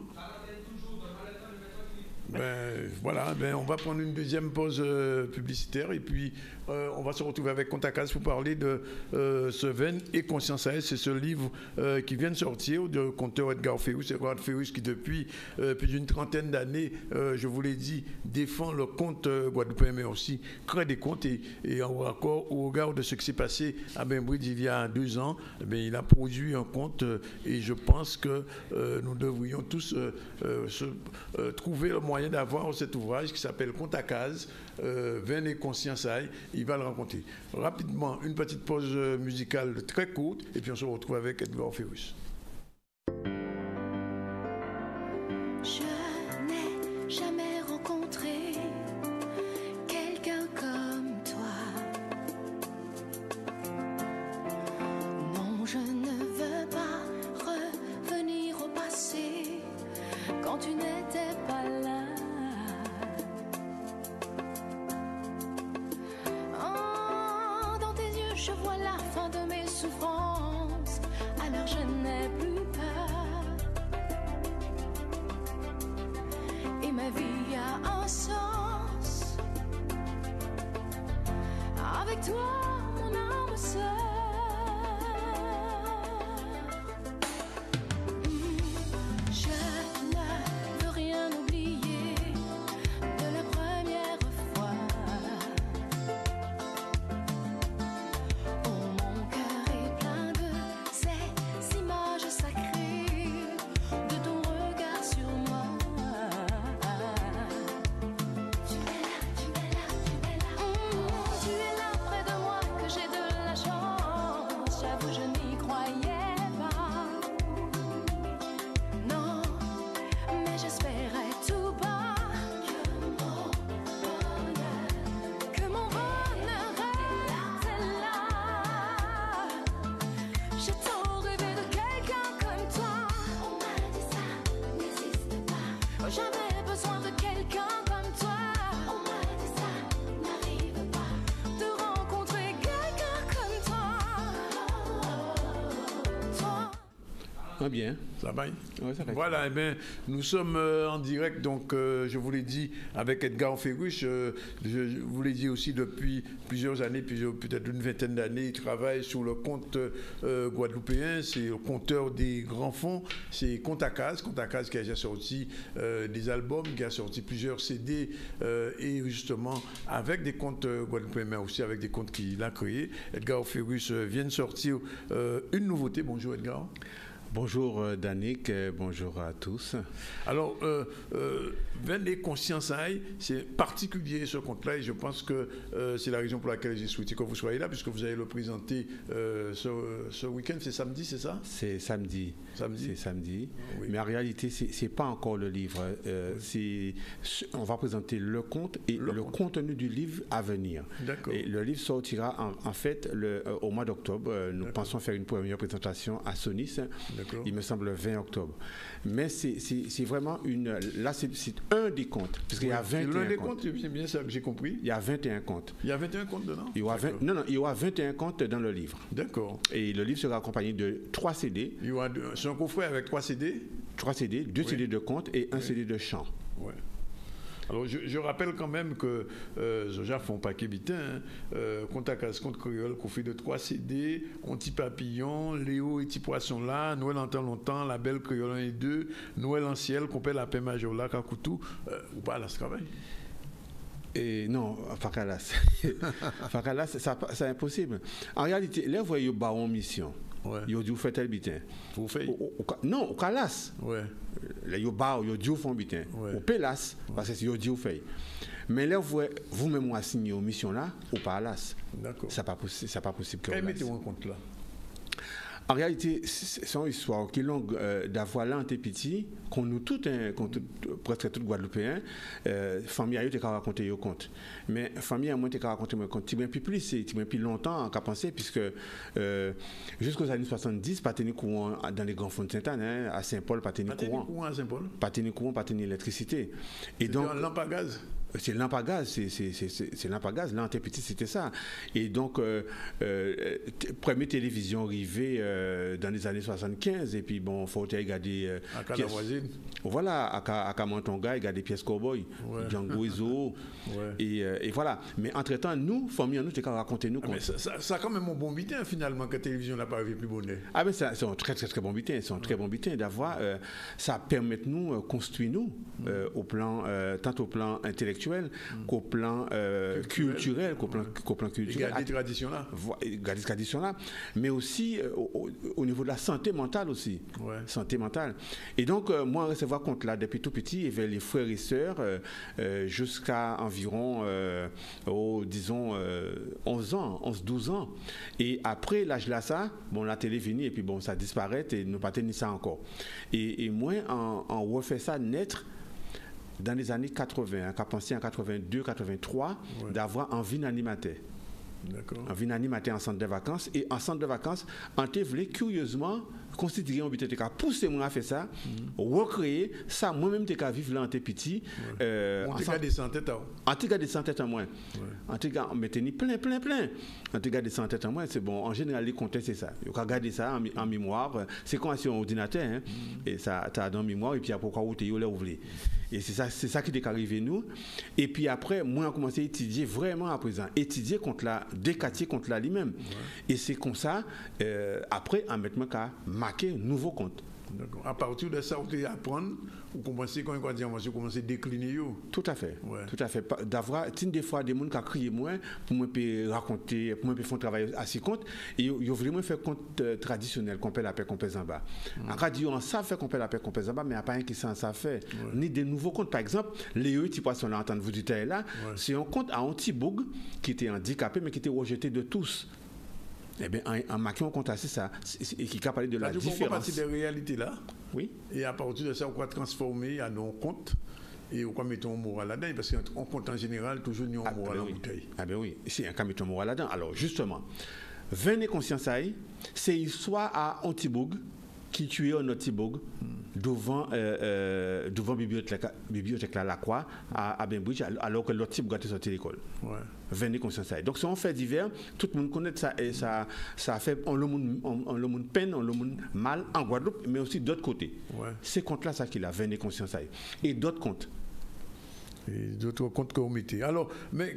Ben, voilà, ben, on va prendre une deuxième pause publicitaire et puis on va se retrouver avec Contacaz pour parler de ce Veine et Conscience AS. C'est ce livre qui vient de sortir de conteur Edgar Ferrus. Edgar Ferrus qui depuis plus d'une trentaine d'années, je vous l'ai dit, défend le conte guadeloupéen mais aussi crée des contes et en accord au regard de ce qui s'est passé à Bainbridge il y a 2 ans, ben, il a produit un conte et je pense que nous devrions tous trouver le moyen d'avoir cet ouvrage qui s'appelle Contacaz, Veine et Conscience AS. Il va le raconter. Rapidement, une petite pause musicale très courte et puis on se retrouve avec Edgar Ferrus. Je n'ai jamais rencontré quelqu'un comme toi. Non, je ne veux pas revenir au passé quand tu n'étais pas là. Je vois la fin de mes souffrances, alors je n'ai plus peur. Et ma vie a un sens. Avec toi, mon âme sœur. Je ne veux rien oublier de la première fois. J'avais besoin de quelqu'un comme toi. On m'a dit ça n'arrive pas de rencontrer quelqu'un comme toi. Ah bien, ça va. Ouais, ça va. Voilà, eh bien, nous sommes en direct, donc je vous l'ai dit, avec Edgar Ferrus. Je vous l'ai dit aussi depuis plusieurs années, peut-être une vingtaine d'années, il travaille sur le conte guadeloupéen. C'est le conteur des grands fonds. C'est Contacaz qui a déjà sorti des albums, qui a sorti plusieurs CD, et justement avec des contes guadeloupéens, mais aussi avec des contes qu'il a créés. Edgar Ferrus vient de sortir une nouveauté. Bonjour Edgar. Bonjour Danick, bonjour à tous. Alors, Veine et Conscience AS, c'est particulier ce conte-là et je pense que c'est la raison pour laquelle j'ai souhaité que vous soyez là, puisque vous allez le présenter ce week-end. C'est samedi, c'est ça? C'est samedi. C'est samedi. Oui. Mais en réalité, ce n'est pas encore le livre. On va présenter le conte et le contenu du livre à venir. D'accord. Et le livre sortira en fait au mois d'octobre. Nous pensons faire une première présentation à Sonis. Il me semble le 20 octobre. Mais c'est vraiment là, c'est un des contes. Parce qu'il y a 21 l'un des contes. C'est bien ça que j'ai compris. Il y a 21 contes. Il y a 21 contes dedans? Il y aura 21 contes dans le livre. D'accord. Et le livre sera accompagné de 3 CD. C'est un coffret avec 3 CD? 3 CD, 2 CD de contes et un CD de chant. Ouais. Alors, je rappelle quand même que Zoja font pas qu'ébitin, compte à casse, compte créole, qu'on fait de 3 CD, on petit papillon, Léo et petit poisson là, Noël en temps longtemps, la belle créole 1 et 2, Noël en ciel, qu'on paie la paix major là, Kakoutou, ou pas là, ce travail. Et non, Fakalas. Fakalas, c'est impossible. En réalité, là, vous voyez, il y a une mission. Vous dites, vous faites le bitin. Vous faites? Non, au Kalas. Ouais. Là, vous dites, vous faites le bitin. Au Pélas, parce que vous dites, vous faites. Mais là, vous-même, vous assignez une mission là, au Palas. D'accord. Ce n'est pas possible. Quel mettez-vous en compte là? En réalité, c'est une histoire qui est longue d'avoir là en petit, qu'on nous presque tous Guadeloupéens, famille a eu qu'à raconter au compte. Mais famille a moins qu'à raconter mon compte. Tu m'as plus longtemps qu'à penser, puisque jusqu'aux années 70, pas tenir courant dans les grands fonds de Sainte-Anne, à Saint-Paul, pas tenir courant. À Saint-Paul. Pas tenir courant, pas tenir électricité. Et donc, lampe à gaz. C'est lampe à gaz, c'est lampe à gaz. Là, en petit, c'était ça. Et donc, première télévision arrivée dans les années 75, et puis bon, il faut regarder. À la voisine. Voilà, à Kamantonga, il y a des pièces cowboy, Django Ezo. Et voilà. Mais entre-temps, nous, famille, nous, tu as raconté nous. Mais ça a quand même un bon bitin, finalement, que la télévision n'a pas arrivé plus bonnet. Ah, mais c'est un très, très, très bon bitin. C'est un très bon bitin d'avoir. Ça permet de nous construire nous, tant au plan intellectuel qu'au plan culturel, qu'au plan culturel. Il y a des traditions là. Il y a des traditions là, mais aussi au niveau de la santé mentale aussi. Santé mentale. Et donc, moi, recevoir compte là depuis tout petit, et vers les frères et sœurs, jusqu'à environ, disons, 11-12 ans. Et après l'âge là, ça, bon, la télé venue, et puis bon, ça disparaît, et nous pas tenir ça encore. Et moi, on refait ça naître dans les années 80, qu'a pensé en 82, 83, d'avoir un vie animateur. Un vie animateur en centre de vacances. Et en centre de vacances, on te voulait curieusement considérer un but de pousser moi à faire ça, recréer ça, moi-même t'es qu'à vivre là en t'es petit. On t'es qu'à des centaines en moins. On t'es qu'à des centaines en moins. On t'es qu'à mettre plein. On t'es qu'à des centaines en moins, c'est bon. En général, les comptes, c'est ça. Il faut garder ça en mémoire. C'est comme sur un ordinateur, hein. Et ça, t'as dans mémoire, et puis après, pourquoi vous t'es là, vous voulez. Et c'est ça qui est arrivé nous. Et puis après, moi, on a commencé à étudier vraiment à présent. Étudier contre la, décatier contre la lui-même. Et c'est comme ça, après, en mettant qu'à marquer un nouveau compte. D'accord. À partir de ça, vous pouvez apprendre, vous commencez, quand vous commencez à décliner. Tout à fait. Tout à fait. D'avoir, des fois, des gens qui crient moins pour me raconter, pour me faire un travail à six comptes, et ils ont vraiment fait compte traditionnel, qu'on paie la paix, qu'on pèse en bas. En radio, on sait faire qu'on paie la paix, qu'on pèse en bas, mais il n'y a pas un qui s'en sait faire. Ni des nouveaux comptes. Par exemple, les petits poissons là, entendre vous dire là, c'est un compte à un petit boug qui était handicapé, mais qui était rejeté de tous. Eh bien, en marquant, on compte assez ça, et qui a parlé de la différence. On partir des réalités là. Oui. Et à partir de ça, on va transformer à nos comptes et on va mettre un moral là-dedans, parce qu'on compte en général toujours un moral en bouteille. Ah ben oui, c'est un cas mettre un moral là-dedans. Alors justement, venez conscience à c'est l'histoire à Antiboug qui tuait un Antiboug devant bibliothèque la Croix à Bainbridge, alors que l'autre type était sorti de l'école. Venez conscience à. Donc c'est un fait divers, tout le monde connaît ça, et ça fait on le monde peine, on le monde mal en Guadeloupe, mais aussi d'autres côtés. C'est contre là ça qu'il a, venez conscience à. Et d'autres comptes. Et d'autres comptes qu'on mettait. Alors, mais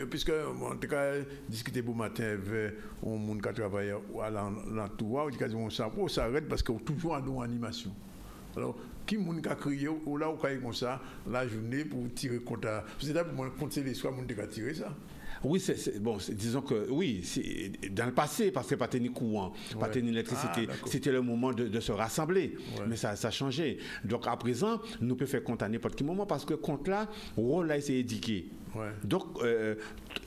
puisque on a discuté pour matin avec un monde qui travaille à l'entour, qui a dit on s'arrête parce qu'on toujours en animation. Alors, qui moun ka crié ou là ou comme ça la journée pour tirer compte à c'est d'abord pour compter les soirs moun ka tirer ça. Oui, bon, disons que oui, c'est dans le passé, parce que pas tenir courant, pas tenir l'électricité, c'était le moment de se rassembler. Mais ça a changé. Donc à présent, nous pouvons faire compte à n'importe quel moment, parce que compte là, rôle là, c'est éduqué. Donc,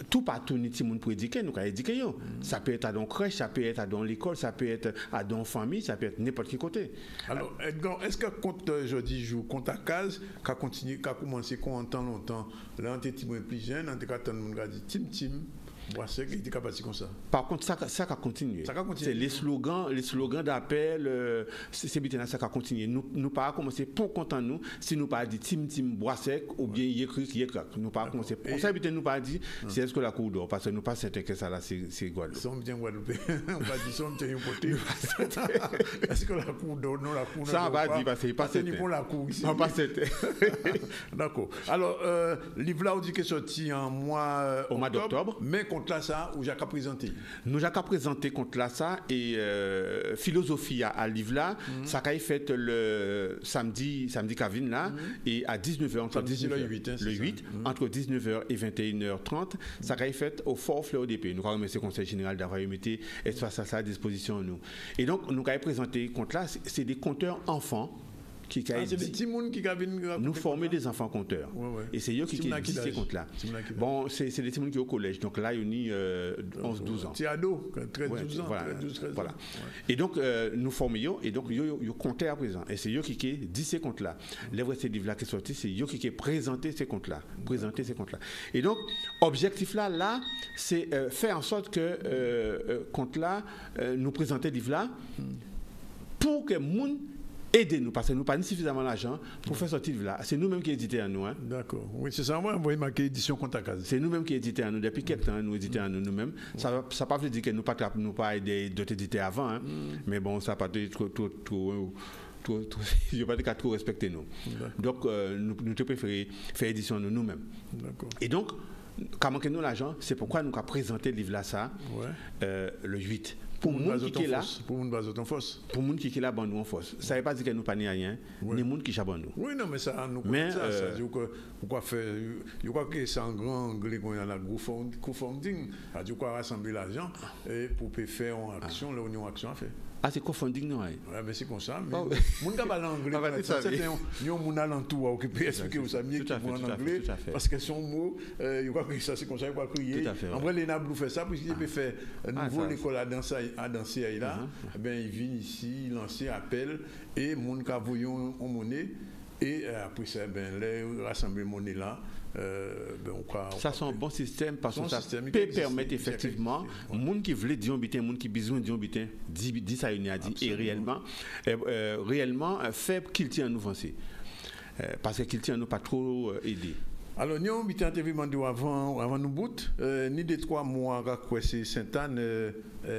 tout partout, nous avons pour éduquer, nous avons éduqué. Ça peut être à dans crèche, ça peut être à dans l'école, ça peut être à dans famille, ça peut être n'importe quel côté. Alors, Edgar, est-ce que compte jeudi jour, compte à case, qui a continué, qui a commencé en temps longtemps, là, on était plus jeune, on était dit tim, Boissec était capable comme ça. Par contre, ça a continué. C'est les slogans d'appel, c'est bien ça qui a continué. Nous pas commencer pour content nous, si nous pas dit Tim Boissec ou bien Yekrak. Nous pas commencer. Pour ça, nous pas dit c'est est-ce que la cour d'or, parce que nous pas certain que ça là c'est Guadeloupe. Sommes bien Guadeloupe. On va dire sommes bien côté. Est-ce que la cour d'or, non la cour. Ça on va dire parce que pas certain. Pour la cour ici. On pas certain. D'accord. Alors livre là on dit que sorti en mois au mois d'octobre, mais contre là ça où j'ai qu'à présenter. Nous j'ai qu'à présenter contre là ça et philosophie à livre là, ça a été fait le samedi Kavin là et à 19h entre 19h le 8 entre 19h et 21h30, ça a été fait au Fort Fleur d'Épée. Nous remercions le Conseil général d'avoir mis espace à sa disposition nous. Et donc nous avons présenté contre là, c'est des compteurs enfants qui c'est des petits monde qui nous former des enfants compteurs. Et c'est eux qui disent ces comptes-là. Bon, c'est des petits monde qui sont au collège. Donc là, il y a 11-12 ans. C'est ado, 13-12 ans. Voilà. Et donc, nous formons et donc, ils comptent à présent. Et c'est eux qui disent ces comptes-là. Les vrais livres-là qui sont sortis, c'est eux qui présentent ces comptes-là. Et donc, objectif là, c'est faire en sorte que compte-là, nous présenter livre-là pour que monde aidez-nous parce que nous n'avons pas suffisamment d'argent pour faire sortir là. C'est nous-mêmes qui éditons à nous. Hein. D'accord. Oui, c'est ça. Moi, vous voyez marqué édition Contacaz. C'est nous-mêmes qui éditons à nous. Depuis quelques temps, nous éditons à nous-mêmes. Ça ne pas veut dire que nous ne pas aider d'autres éditeurs avant. Hein. Mais bon, ça n'a pas été trop je ne veux pas trop respecter nous. Donc, nous préférons faire édition nous-mêmes. D'accord. Et donc, quand manquons-nous l'argent, c'est pourquoi nous avons présenté le livre là, ça, le 8. Pour monde qui est là, pour monde basé en force. Pour monde qui est là, nous en force. Ça ne veut pas dire que nous pas ni rien, ni monde qui chabonne nous. Oui, non, mais ça nous. Mais ça pourquoi faire, je crois que c'est un grand anglais qu'on a la crowdfunding, c'est quoi rassembler l'argent et pour faire une action, là où une action à faire. Ah, c'est crowdfunding, non? Oui, mais c'est comme ça. Mais mon gars parle anglais. C'est un mon alentour à occuper, expliquer aux amis qui parlent en anglais. Parce que son mot, je crois que ça, c'est comme ça, il va crier. En vrai, les Nablou fait ça, puisqu'il peut faire nouveau l'école à danser là. Ben, il vient ici, lancer appel, et mon gars voyons en monnaie. Et après ça, ben, les rassembler monnaie là. Ça c'est un bon système parce que ça peut permettre effectivement aux gens qui veulent dire un monde qui besoin de dire dit ça il a dit et réellement fait qu'il tient à nous avancer parce que qu'il tient à nous pas trop aider. Alors nous avons été avant nous bout ni des 3 mois quoi c'est Sainte-Anne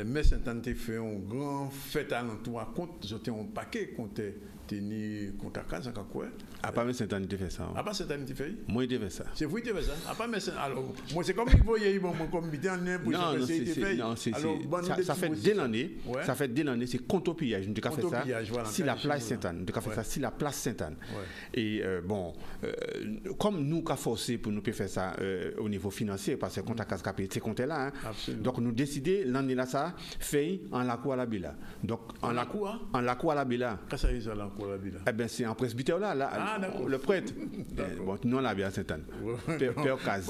mais Sainte-Anne a fait un grand fête à l'entour à compte j'étais un paquet comptait tenir compte à casa quoi. À pas mais Sainte-Anne tu fait ça. À pas Sainte-Anne tu fait. Moi il fait ça. C'est vous qui fait ça. À pas mais alors moi c'est comme il voyait bon comme il était en pour ça fait dès l'année, ça fait dès l'année c'est compte au pillage, nous avons fait ça. Si la place Sainte-Anne, nous avons fait ça si la place Sainte-Anne. Et bon comme nous qu'a forcé pour nous faire ça au niveau financier parce que compte à casa payer ces comptes là. Donc nous décider l'année là ça fait en la cour à la Bila. Donc en la cour à la Bila. Qu'est-ce que ça là en la Bila? Eh ben c'est en presbytère là le prêtre. Bon nous on l'a bien Sainte-Anne. Père Caz.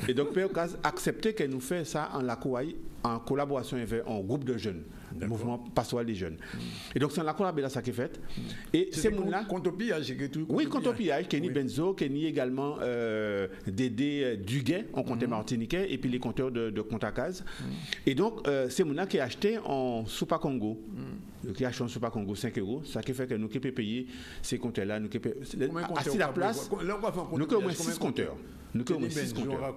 Et donc Père Caz acceptait qu'elle nous fait ça en la cour en collaboration avec un groupe de jeunes. Le mouvement pastoral des jeunes. Et donc c'est la collaboration ça qui est fait. Et ces gens-là contre pillage oui, contre pillage, Kenny Benzo, Kenny également Dédé Duguay, on comptait martiniquais et puis les compteurs de Contacaz. Et donc ces gens-là qui acheté en Soupa Congo. Qui achètent en Soupa Congo 5 €, ça qui fait que nous qui peut payer ces compteurs-là, nous qui à la place, nous qui au moins 6 compteurs. Nous avons 6 compteurs.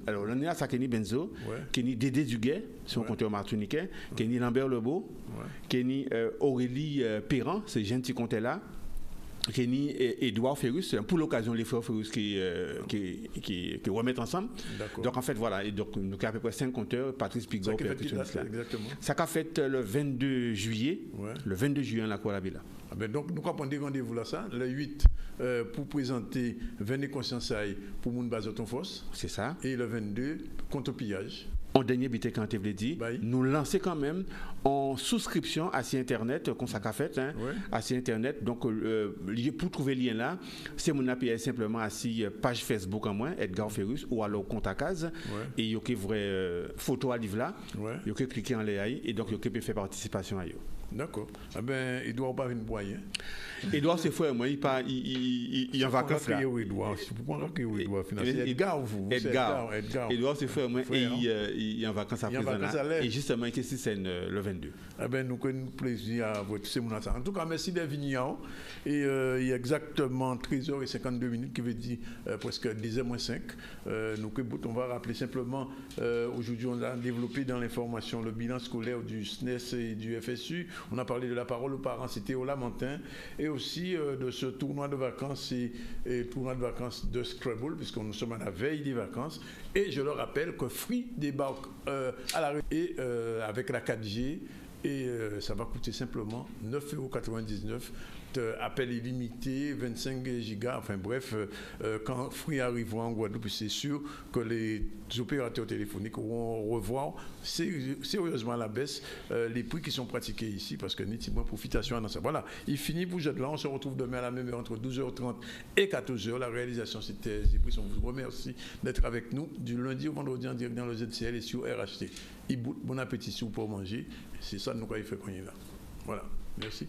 Alors, l'année là, c'est Kenny Benzo, Kenny Dédé Duguay, son compteur martiniquais, Kenny Lambert Lebeau, Kenny Aurélie Perrin, c'est gentil compteur là. Kenny et Edouard Ferrus, pour l'occasion, les frères Ferrus qui remettent ensemble. Donc en fait, voilà, et donc nous avons à peu près 5 compteurs, Patrice Pigor, percussionniste là. Ça a fait le 22 juillet, le 22 juillet, la Kuala-Bila. Ah ben donc nous avons des rendez-vous là, ça, le 8 pour présenter Venez Conscience pour Moun Bazoton Fosse. C'est ça. Et le 22, contre pillage. En dernier bité quand tu dit, nous lancer quand même en souscription à site internet qu'on s'est fait à site internet donc pour trouver le lien là c'est mon appui simplement à page Facebook en moins Edgar Ferrus ou alors Contacaz et il y a une vraie photo à livre là il y a cliquer en l'air et donc il y a faire participation à eux. D'accord. Ah ben, Edouard pas venir boire. Edouard, c'est frère, moi, il en vacances là. Edouard, Edgar, vous. Edgar. Edouard, c'est frère, moi, et il est en vacances à présent là. Et justement, qu'est-ce que c'est le 22? Ah ben, nous connaissons plaisir à votre séminaire. En tout cas, merci d'être venu. Et il y a exactement 13h52 qui veut dire presque 10h-5. On va rappeler simplement, aujourd'hui, on a développé dans l'information le bilan scolaire du SNES et du FSU. On a parlé de la parole aux parents, c'était au Lamentin, et aussi de ce tournoi de vacances et tournoi de vacances de Scrabble, puisqu'on nous sommes à la veille des vacances. Et je le rappelle que Free débarque à la et avec la 4G, et ça va coûter simplement 9,99 €. Appel illimité, 25 gigas, enfin bref, quand Free arrivera en Guadeloupe, c'est sûr que les opérateurs téléphoniques vont revoir sérieusement à la baisse les prix qui sont pratiqués ici, parce que nitidement, profitation dans ça. Voilà, il finit, vous êtes là, on se retrouve demain à la même heure entre 12h30 et 14h. La réalisation, c'était Zébris. On vous remercie d'être avec nous du lundi au vendredi en direct dans le ZCL et sur RHT. Bon appétit si vous pouvez manger, c'est ça nous quoi il fait qu'on est là. Voilà, merci.